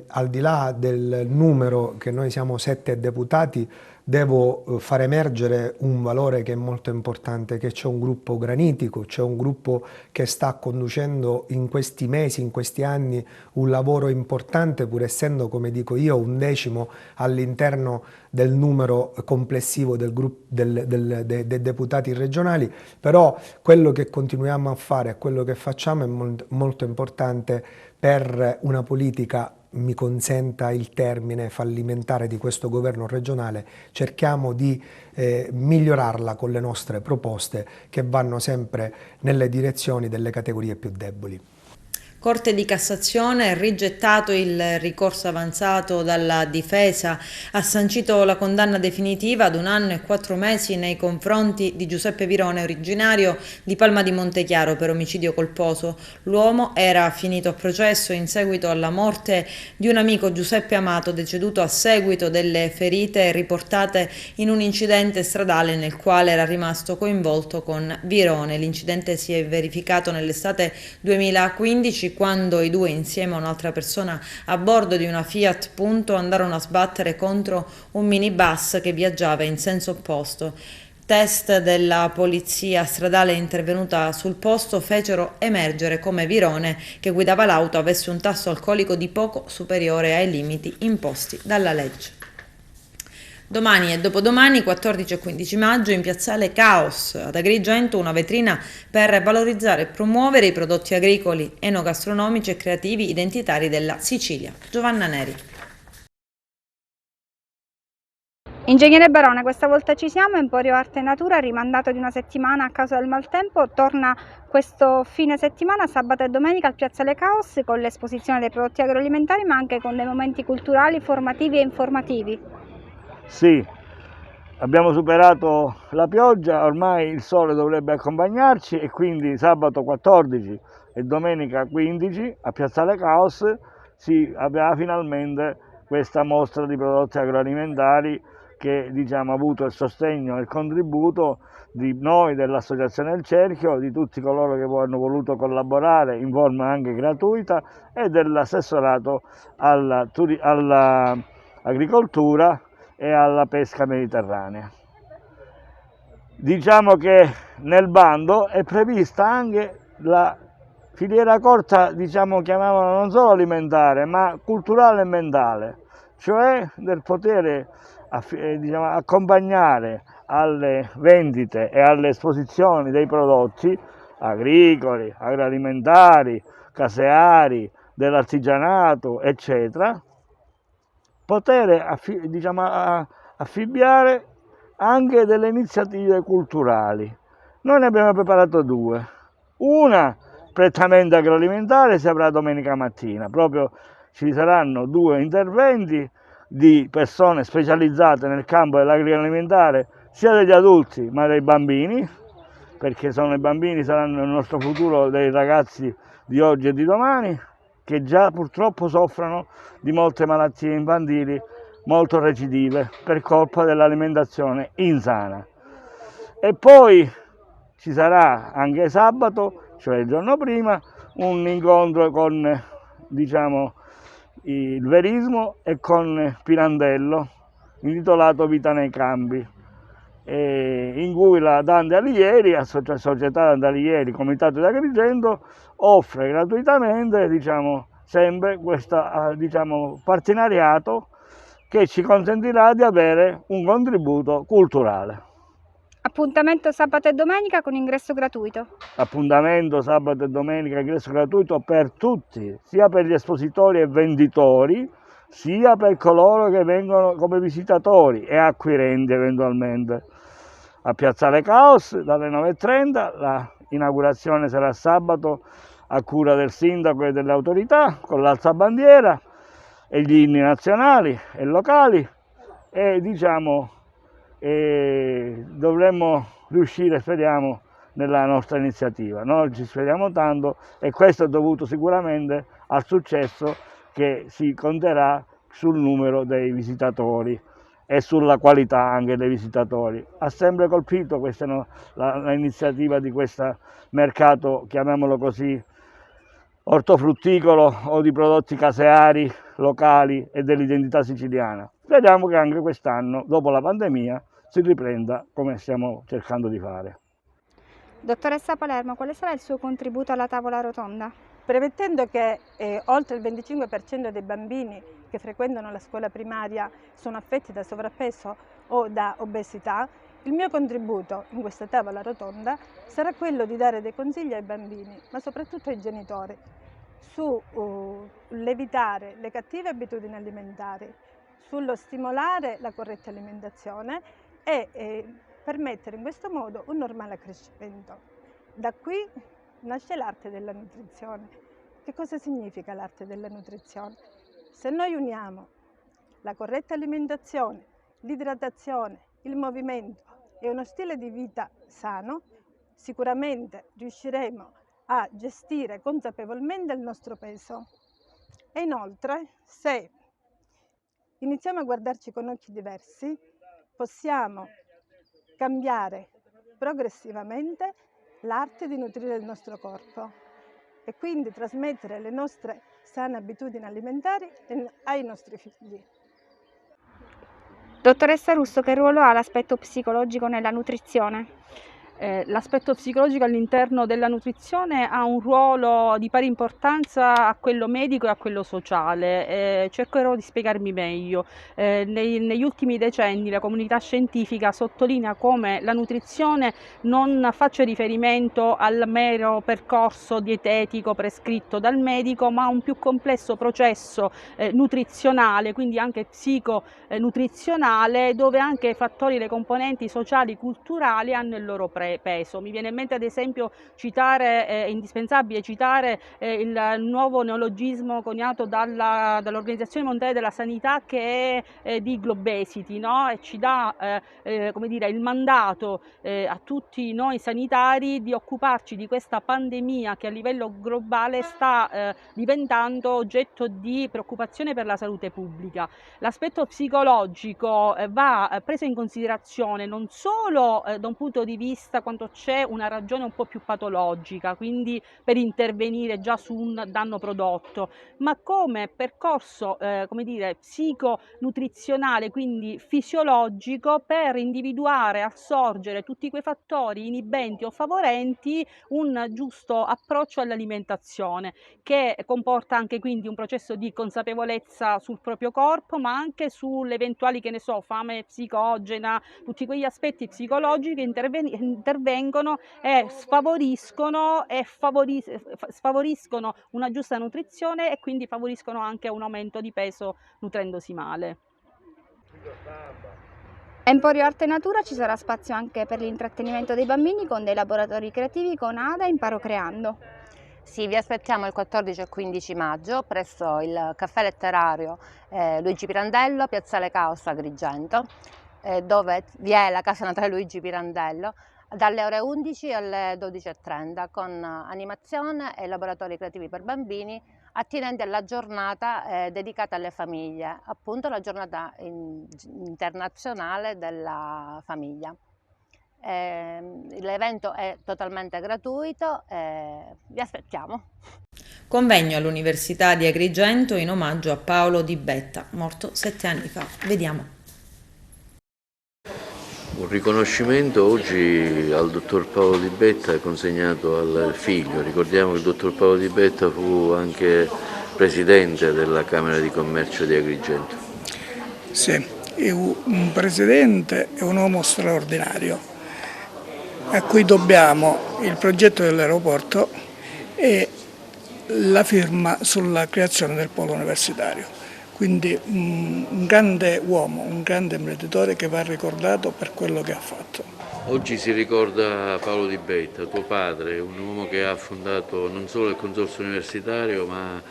al di là del numero, che noi siamo 7 deputati, devo far emergere un valore che è molto importante, che c'è un gruppo granitico, c'è un gruppo che sta conducendo in questi mesi, in questi anni, un lavoro importante, pur essendo, come dico io, 11° all'interno del numero complessivo del gruppo dei deputati regionali. Però quello che continuiamo a fare, quello che facciamo è molto importante per una politica, mi consenta il termine, fallimentare di questo governo regionale. Cerchiamo di migliorarla con le nostre proposte, che vanno sempre nelle direzioni delle categorie più deboli. Corte di Cassazione ha rigettato il ricorso avanzato dalla difesa, ha sancito la condanna definitiva ad 1 anno e 4 mesi nei confronti di Giuseppe Virone, originario di Palma di Montechiaro, per omicidio colposo. L'uomo era finito a processo in seguito alla morte di un amico, Giuseppe Amato, deceduto a seguito delle ferite riportate in un incidente stradale nel quale era rimasto coinvolto con Virone. L'incidente si è verificato nell'estate 2015, quando i due, insieme a un'altra persona a bordo di una Fiat Punto, andarono a sbattere contro un minibus che viaggiava in senso opposto. Test della polizia stradale intervenuta sul posto fecero emergere come Virone, che guidava l'auto, avesse un tasso alcolico di poco superiore ai limiti imposti dalla legge. Domani e dopodomani, 14 e 15 maggio, in piazzale Caos ad Agrigento, una vetrina per valorizzare e promuovere i prodotti agricoli, enogastronomici e creativi identitari della Sicilia. Giovanna Neri. Ingegnere Barone, questa volta ci siamo. Emporio Arte e Natura, rimandato di una settimana a causa del maltempo, torna questo fine settimana, sabato e domenica, al piazzale Caos con l'esposizione dei prodotti agroalimentari, ma anche con dei momenti culturali, formativi e informativi. Sì, abbiamo superato la pioggia, ormai il sole dovrebbe accompagnarci e quindi sabato 14 e domenica 15 a piazzale Caos si avrà finalmente questa mostra di prodotti agroalimentari che ha avuto il sostegno e il contributo di noi, dell'Associazione Il Cerchio, di tutti coloro che hanno voluto collaborare in forma anche gratuita e dell'assessorato all'agricoltura e alla pesca mediterranea. Diciamo che nel bando è prevista anche la filiera corta, chiamavano non solo alimentare, ma culturale e mentale, cioè del poter accompagnare alle vendite e alle esposizioni dei prodotti agricoli, agroalimentari, caseari, dell'artigianato, eccetera, poter affibbiare anche delle iniziative culturali. Noi ne abbiamo preparato due. Una prettamente agroalimentare si avrà domenica mattina, proprio ci saranno due interventi di persone specializzate nel campo dell'agroalimentare, sia degli adulti ma dei bambini, perché i bambini saranno il nostro futuro, dei ragazzi di oggi e di domani, che già purtroppo soffrono di molte malattie infantili molto recidive per colpa dell'alimentazione insana. E poi ci sarà anche sabato, cioè il giorno prima, un incontro con il verismo e con Pirandello, intitolato Vita nei campi, in cui la Dante Alighieri, Società Dante Alighieri, Comitato di Agrigento, offre gratuitamente sempre questo partenariato che ci consentirà di avere un contributo culturale. Appuntamento sabato e domenica con ingresso gratuito. Appuntamento sabato e domenica, ingresso gratuito per tutti, sia per gli espositori e venditori, sia per coloro che vengono come visitatori e acquirenti eventualmente. A piazzale Caos dalle 9:30, la inaugurazione sarà sabato a cura del sindaco e delle autorità con l'alzabandiera e gli inni nazionali e locali e dovremmo riuscire, speriamo, nella nostra iniziativa. Noi ci speriamo tanto e questo è dovuto sicuramente al successo che si conterà sul numero dei visitatori e sulla qualità anche dei visitatori. Ha sempre colpito l'iniziativa di questo mercato, chiamiamolo così, ortofrutticolo o di prodotti caseari, locali e dell'identità siciliana. Speriamo che anche quest'anno, dopo la pandemia, si riprenda come stiamo cercando di fare. Dottoressa Palermo, quale sarà il suo contributo alla tavola rotonda? Premettendo che oltre il 25% dei bambini che frequentano la scuola primaria sono affetti da sovrappeso o da obesità, il mio contributo in questa tavola rotonda sarà quello di dare dei consigli ai bambini, ma soprattutto ai genitori, sull'evitare le cattive abitudini alimentari, sullo stimolare la corretta alimentazione e permettere in questo modo un normale crescimento. Da qui nasce l'arte della nutrizione. Che cosa significa l'arte della nutrizione? Se noi uniamo la corretta alimentazione, l'idratazione, il movimento e uno stile di vita sano, sicuramente riusciremo a gestire consapevolmente il nostro peso. E inoltre, se iniziamo a guardarci con occhi diversi, possiamo cambiare progressivamente l'arte di nutrire il nostro corpo e quindi trasmettere le nostre sane abitudini alimentari ai nostri figli. Dottoressa Russo, che ruolo ha l'aspetto psicologico nella nutrizione? L'aspetto psicologico all'interno della nutrizione ha un ruolo di pari importanza a quello medico e a quello sociale. Cercherò di spiegarmi meglio. Negli ultimi decenni la comunità scientifica sottolinea come la nutrizione non faccia riferimento al mero percorso dietetico prescritto dal medico, ma a un più complesso processo nutrizionale, quindi anche psico-nutrizionale, dove anche i fattori, le componenti sociali, culturali hanno il loro peso. Mi viene in mente ad esempio è indispensabile citare il nuovo neologismo coniato dall'Organizzazione Mondiale della Sanità, che è di Globesity, no? E ci dà come dire, il mandato a tutti noi sanitari di occuparci di questa pandemia che a livello globale sta diventando oggetto di preoccupazione per la salute pubblica. L'aspetto psicologico va preso in considerazione non solo da un punto di vista quando c'è una ragione un po' più patologica, quindi per intervenire già su un danno prodotto, ma come percorso come dire, psico-nutrizionale, quindi fisiologico, per individuare, assorgere tutti quei fattori inibenti o favorenti un giusto approccio all'alimentazione, che comporta anche quindi un processo di consapevolezza sul proprio corpo, ma anche sulle eventuali, che ne so, fame psicogena, tutti quegli aspetti psicologici che intervengono e sfavoriscono una giusta nutrizione e quindi favoriscono anche un aumento di peso nutrendosi male. A Emporio Arte e Natura ci sarà spazio anche per l'intrattenimento dei bambini con dei laboratori creativi con Ada Imparo Creando. Sì, vi aspettiamo il 14 e 15 maggio presso il caffè letterario Luigi Pirandello, Piazzale Caos Agrigento, dove vi è la casa natale Luigi Pirandello, dalle ore 11 alle 12:30, con animazione e laboratori creativi per bambini attinenti alla giornata dedicata alle famiglie, appunto la giornata internazionale della famiglia. L'evento è totalmente gratuito, vi aspettiamo. Convegno all'Università di Agrigento in omaggio a Paolo Di Betta, morto 7 anni fa. Vediamo. Un riconoscimento oggi al dottor Paolo Di Betta consegnato al figlio. Ricordiamo che il dottor Paolo Di Betta fu anche presidente della Camera di Commercio di Agrigento. Sì, è un presidente e un uomo straordinario, a cui dobbiamo il progetto dell'aeroporto e la firma sulla creazione del polo universitario. Quindi un grande uomo, un grande imprenditore che va ricordato per quello che ha fatto. Oggi si ricorda Paolo Di Betta, tuo padre, un uomo che ha fondato non solo il Consorzio Universitario, ma ha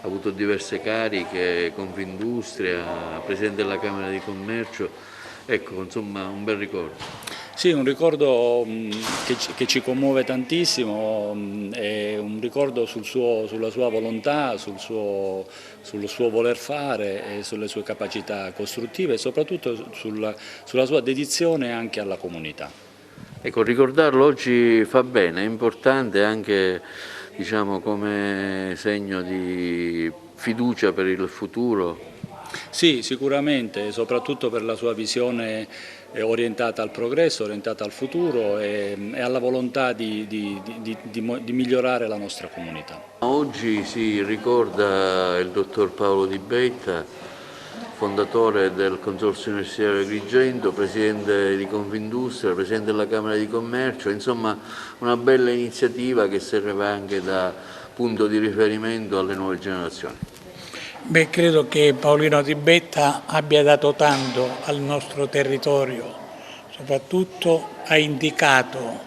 avuto diverse cariche, Confindustria, presidente della Camera di Commercio. Ecco, insomma, un bel ricordo. Sì, un ricordo che ci commuove tantissimo, è un ricordo sulla sua volontà, sul suo voler fare e sulle sue capacità costruttive e soprattutto sulla sua dedizione anche alla comunità. Ecco, ricordarlo oggi fa bene, è importante anche, diciamo, come segno di fiducia per il futuro. Sì, sicuramente, soprattutto per la sua visione orientata al progresso, orientata al futuro e alla volontà di migliorare la nostra comunità. Oggi si ricorda il dottor Paolo Di Betta, fondatore del Consorzio Universitario di Agrigento, presidente di Confindustria, presidente della Camera di Commercio, insomma una bella iniziativa che serve anche da punto di riferimento alle nuove generazioni. Beh, credo che Paolino Di Betta abbia dato tanto al nostro territorio, soprattutto ha indicato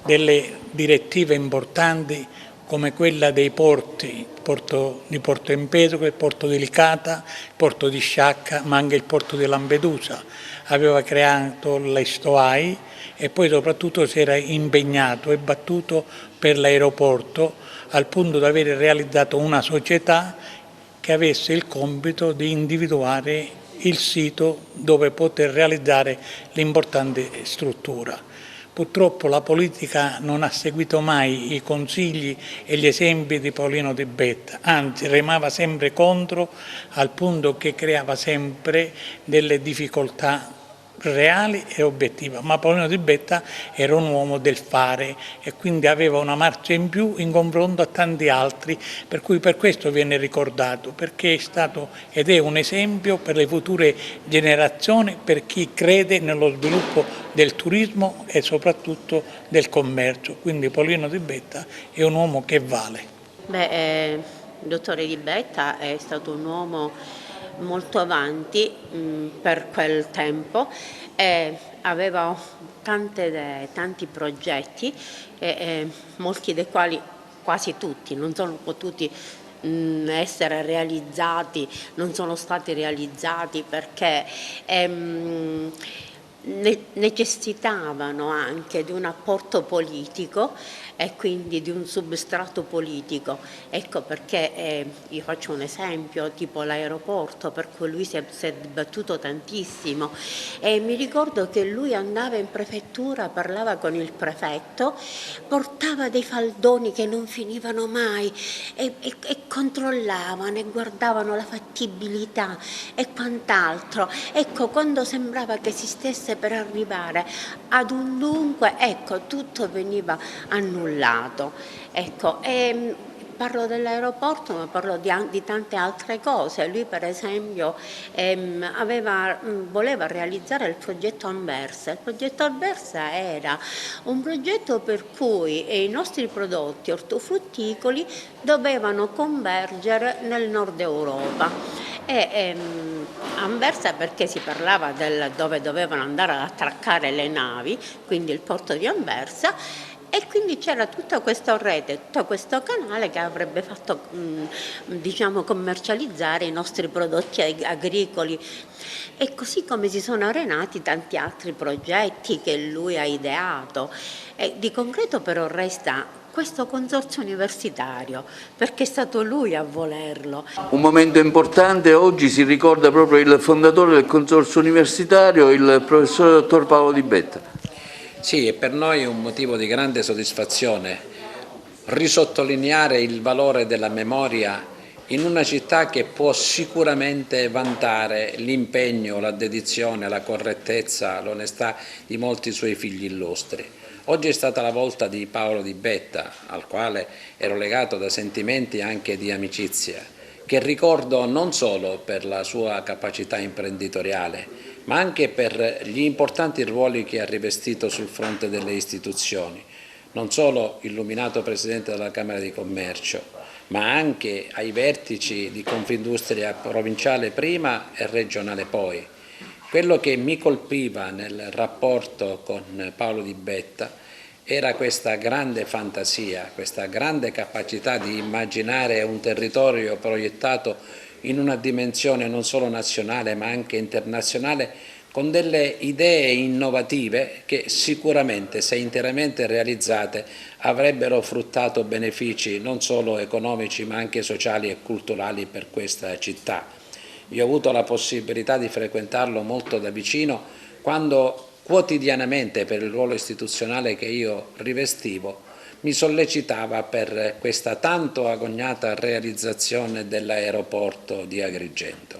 delle direttive importanti come quella dei porti, il porto di Porto Empedocle, il porto di Licata, il porto di Sciacca, ma anche il porto di Lampedusa. Aveva creato le STOAI e poi soprattutto si era impegnato e battuto per l'aeroporto al punto da aver realizzato una società che avesse il compito di individuare il sito dove poter realizzare l'importante struttura. Purtroppo la politica non ha seguito mai i consigli e gli esempi di Paolino Di Betta, anzi remava sempre contro, al punto che creava sempre delle difficoltà reali e obiettiva, ma Paolino Di Betta era un uomo del fare e quindi aveva una marcia in più in confronto a tanti altri, per cui per questo viene ricordato, perché è stato ed è un esempio per le future generazioni, per chi crede nello sviluppo del turismo e soprattutto del commercio. Quindi Paolino Di Betta è un uomo che vale. Il dottore Di Betta è stato un uomo molto avanti per quel tempo, aveva tante idee, tanti progetti, molti dei quali, quasi tutti, non sono potuti essere realizzati, non sono stati realizzati perché necessitavano anche di un apporto politico e quindi di un substrato politico. Ecco perché io faccio un esempio, tipo l'aeroporto, per cui lui si è battuto tantissimo, e mi ricordo che lui andava in prefettura, parlava con il prefetto, portava dei faldoni che non finivano mai e controllavano e guardavano la fattibilità e quant'altro. Ecco, quando sembrava che si stesse per arrivare ad un dunque, ecco, tutto veniva annullato. Ecco, parlo dell'aeroporto, ma parlo di tante altre cose. Lui, per esempio, voleva realizzare il progetto Anversa. Il progetto Anversa era un progetto per cui i nostri prodotti ortofrutticoli dovevano convergere nel nord Europa. Anversa perché si parlava dove dovevano andare ad attraccare le navi, quindi il porto di Anversa, e quindi c'era tutta questa rete, tutto questo canale che avrebbe fatto diciamo, commercializzare i nostri prodotti agricoli, e così come si sono arenati tanti altri progetti che lui ha ideato. E di concreto però resta questo consorzio universitario, perché è stato lui a volerlo. Un momento importante, oggi si ricorda proprio il fondatore del consorzio universitario, il professor dottor Paolo Di Betta. Sì, e per noi è un motivo di grande soddisfazione risottolineare il valore della memoria in una città che può sicuramente vantare l'impegno, la dedizione, la correttezza, l'onestà di molti suoi figli illustri. Oggi è stata la volta di Paolo Di Betta, al quale ero legato da sentimenti anche di amicizia, che ricordo non solo per la sua capacità imprenditoriale, ma anche per gli importanti ruoli che ha rivestito sul fronte delle istituzioni, non solo illuminato Presidente della Camera di Commercio, ma anche ai vertici di Confindustria provinciale prima e regionale poi. Quello che mi colpiva nel rapporto con Paolo Di Betta era questa grande fantasia, questa grande capacità di immaginare un territorio proiettato in una dimensione non solo nazionale ma anche internazionale, con delle idee innovative che sicuramente, se interamente realizzate, avrebbero fruttato benefici non solo economici ma anche sociali e culturali per questa città. Io ho avuto la possibilità di frequentarlo molto da vicino quando quotidianamente, per il ruolo istituzionale che io rivestivo, mi sollecitava per questa tanto agognata realizzazione dell'aeroporto di Agrigento.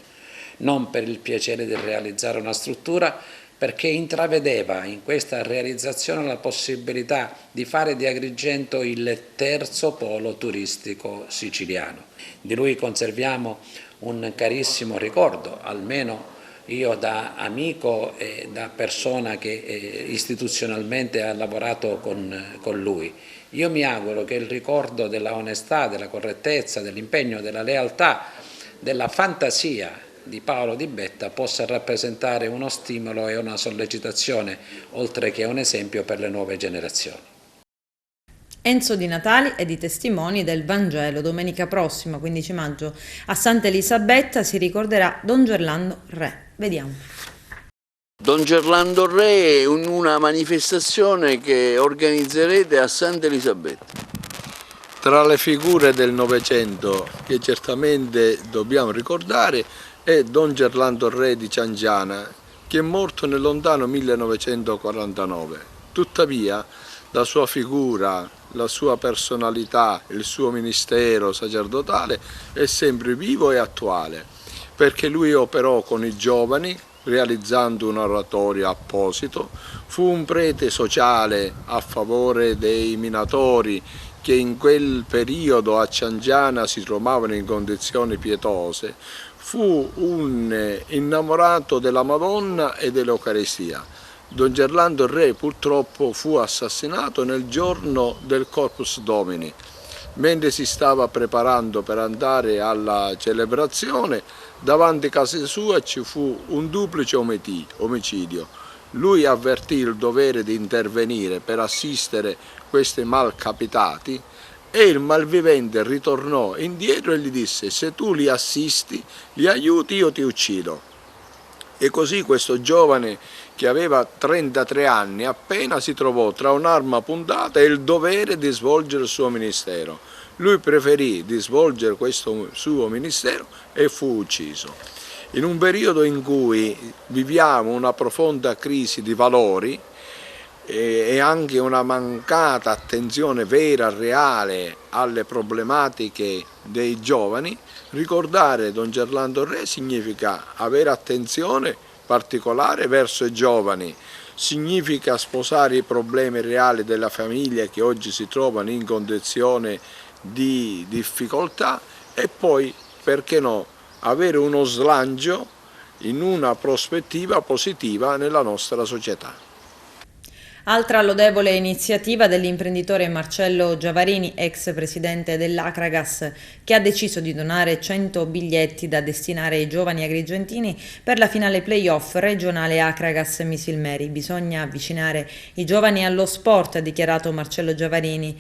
Non per il piacere di realizzare una struttura, perché intravedeva in questa realizzazione la possibilità di fare di Agrigento il terzo polo turistico siciliano. Di lui conserviamo un carissimo ricordo, almeno io da amico e da persona che istituzionalmente ha lavorato con lui. Io mi auguro che il ricordo della onestà, della correttezza, dell'impegno, della lealtà, della fantasia di Paolo Di Betta possa rappresentare uno stimolo e una sollecitazione, oltre che un esempio per le nuove generazioni. Enzo Di Natali e di testimoni del Vangelo. Domenica prossima, 15 maggio, a Santa Elisabetta si ricorderà Don Gerlando Re. Vediamo. Don Gerlando Re è una manifestazione che organizzerete a Santa Elisabetta. Tra le figure del Novecento che certamente dobbiamo ricordare è Don Gerlando Re di Ciangiana, che è morto nel lontano 1949. Tuttavia la sua figura, la sua personalità, il suo ministero sacerdotale è sempre vivo e attuale, perché lui operò con i giovani, realizzando un oratorio apposito, fu un prete sociale a favore dei minatori che in quel periodo a Ciangiana si trovavano in condizioni pietose, fu un innamorato della Madonna e dell'Eucaristia. Don Gerlando Re purtroppo fu assassinato nel giorno del Corpus Domini. Mentre si stava preparando per andare alla celebrazione, davanti a casa sua ci fu un duplice omicidio. Lui avvertì il dovere di intervenire per assistere questi malcapitati e il malvivente ritornò indietro e gli disse: se tu li assisti, li aiuti, io ti uccido. E così questo giovane che aveva 33 anni appena si trovò tra un'arma puntata e il dovere di svolgere il suo ministero. Lui preferì di svolgere questo suo ministero e fu ucciso. In un periodo in cui viviamo una profonda crisi di valori e anche una mancata attenzione vera, reale alle problematiche dei giovani, ricordare Don Gerlando Re significa avere attenzione particolare verso i giovani, significa sposare i problemi reali della famiglia che oggi si trovano in condizione di difficoltà e poi, perché no, avere uno slancio in una prospettiva positiva nella nostra società. Altra lodevole iniziativa dell'imprenditore Marcello Giavarini, ex presidente dell'Acragas, che ha deciso di donare 100 biglietti da destinare ai giovani agrigentini per la finale playoff regionale Acragas Misilmeri. Bisogna avvicinare i giovani allo sport, ha dichiarato Marcello Giavarini.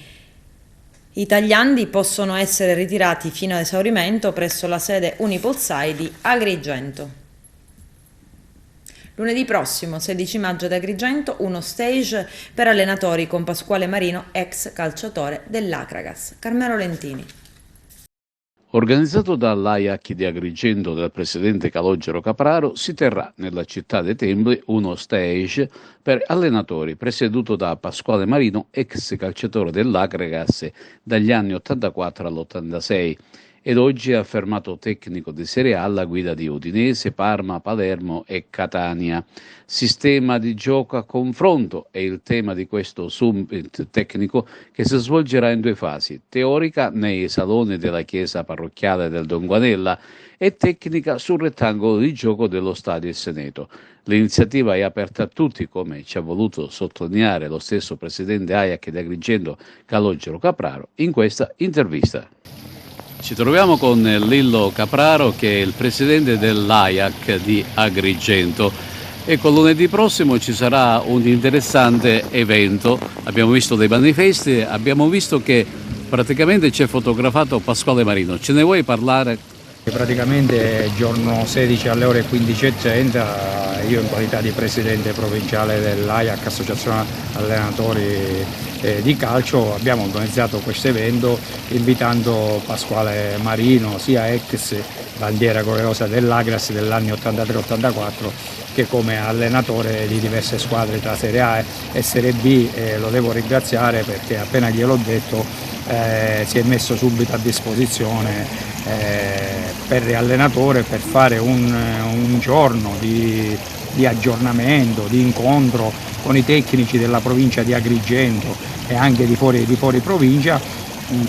I tagliandi possono essere ritirati fino a esaurimento presso la sede Unipolsai di Agrigento. Lunedì prossimo, 16 maggio ad Agrigento, uno stage per allenatori con Pasquale Marino, ex calciatore dell'Acragas. Carmelo Lentini. Organizzato dall'AIAC di Agrigento del presidente Calogero Capraro, si terrà nella città dei Templi uno stage per allenatori presieduto da Pasquale Marino, ex calciatore dell'Acragas dagli anni 84 all'86. Ed oggi è affermato tecnico di Serie A alla guida di Udinese, Parma, Palermo e Catania. Sistema di gioco a confronto è il tema di questo summit tecnico che si svolgerà in due fasi: teorica nei saloni della chiesa parrocchiale del Donguanella e tecnica sul rettangolo di gioco dello Stadio Il Seneto. L'iniziativa è aperta a tutti, come ci ha voluto sottolineare lo stesso presidente AIAC di Agrigento, Calogero Capraro, in questa intervista. Ci troviamo con Lillo Capraro, che è il presidente dell'AIAC di Agrigento. Ecco, lunedì prossimo ci sarà un interessante evento. Abbiamo visto dei manifesti, abbiamo visto che praticamente c'è fotografato Pasquale Marino. Ce ne vuoi parlare? Praticamente giorno 16 alle ore 15:30 io, in qualità di presidente provinciale dell'AIAC, Associazione Allenatori di Calcio, abbiamo organizzato questo evento invitando Pasquale Marino, sia ex bandiera gloriosa dell'Agras degli anni 83-84 che come allenatore di diverse squadre tra Serie A e Serie B. Lo devo ringraziare perché appena gliel'ho detto si è messo subito a disposizione per allenatore per fare un giorno di aggiornamento, di incontro con i tecnici della provincia di Agrigento e anche di fuori provincia,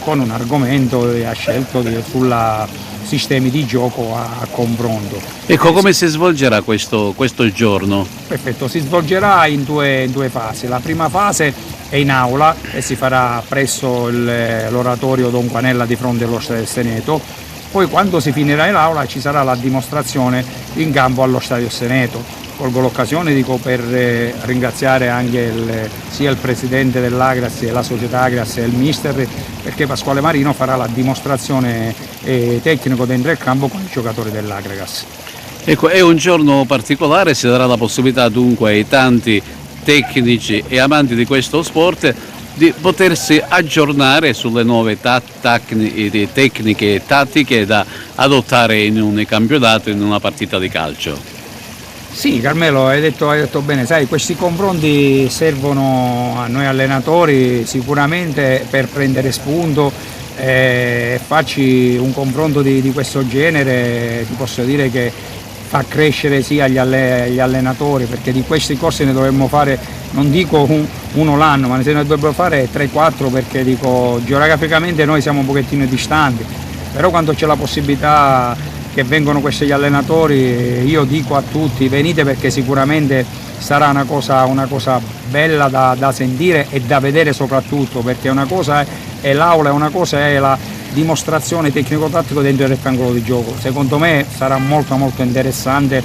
con un argomento che ha scelto sulla sistemi di gioco a confronto. Ecco, come si svolgerà questo giorno? Perfetto, si svolgerà in due fasi. La prima fase è in aula e si farà presso l'oratorio Donguanella di fronte allo Stadio Seneto. Poi, quando si finirà in aula, ci sarà la dimostrazione in campo allo Stadio Seneto. Colgo l'occasione per ringraziare anche sia il presidente dell'Agras e la società Agras e il mister, perché Pasquale Marino farà la dimostrazione tecnico dentro il campo con i giocatori dell'Agras. Ecco, è un giorno particolare, si darà la possibilità dunque ai tanti tecnici e amanti di questo sport di potersi aggiornare sulle nuove tecniche e tattiche da adottare in un campionato, in una partita di calcio. Sì, Carmelo, hai detto bene, sai, questi confronti servono a noi allenatori sicuramente per prendere spunto e farci un confronto di questo genere. Ti posso dire che fa crescere sia gli allenatori, perché di questi corsi ne dovremmo fare, non dico uno l'anno, ma se ne dovrebbero fare 3-4, perché dico, geograficamente noi siamo un pochettino distanti, però quando c'è la possibilità che vengono questi allenatori, io dico a tutti venite, perché sicuramente sarà una cosa bella da sentire e da vedere soprattutto, perché una cosa è l'aula e una cosa è la dimostrazione tecnico-tattico dentro il rettangolo di gioco. Secondo me sarà molto interessante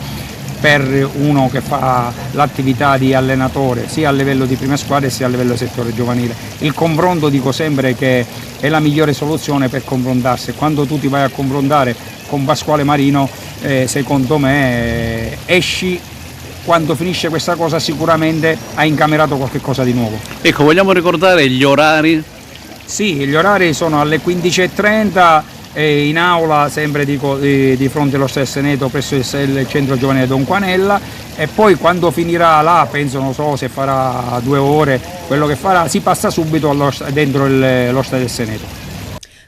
per uno che fa l'attività di allenatore sia a livello di prima squadra sia a livello del settore giovanile. Il confronto, dico sempre che è la migliore soluzione per confrontarsi. Quando tu ti vai a confrontare con Pasquale Marino, secondo me esci, quando finisce questa cosa sicuramente hai incamerato qualche cosa di nuovo. Ecco, vogliamo ricordare gli orari? Sì, gli orari sono alle 15:30 in aula, sempre di fronte allo Stadio Seneto presso il centro giovanile Don Quanella, e poi quando finirà là, penso, non so se farà 2 ore, quello che farà, si passa subito dentro lo Stadio Seneto.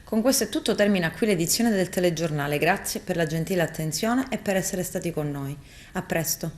Con questo è tutto, termina qui l'edizione del telegiornale. Grazie per la gentile attenzione e per essere stati con noi. A presto.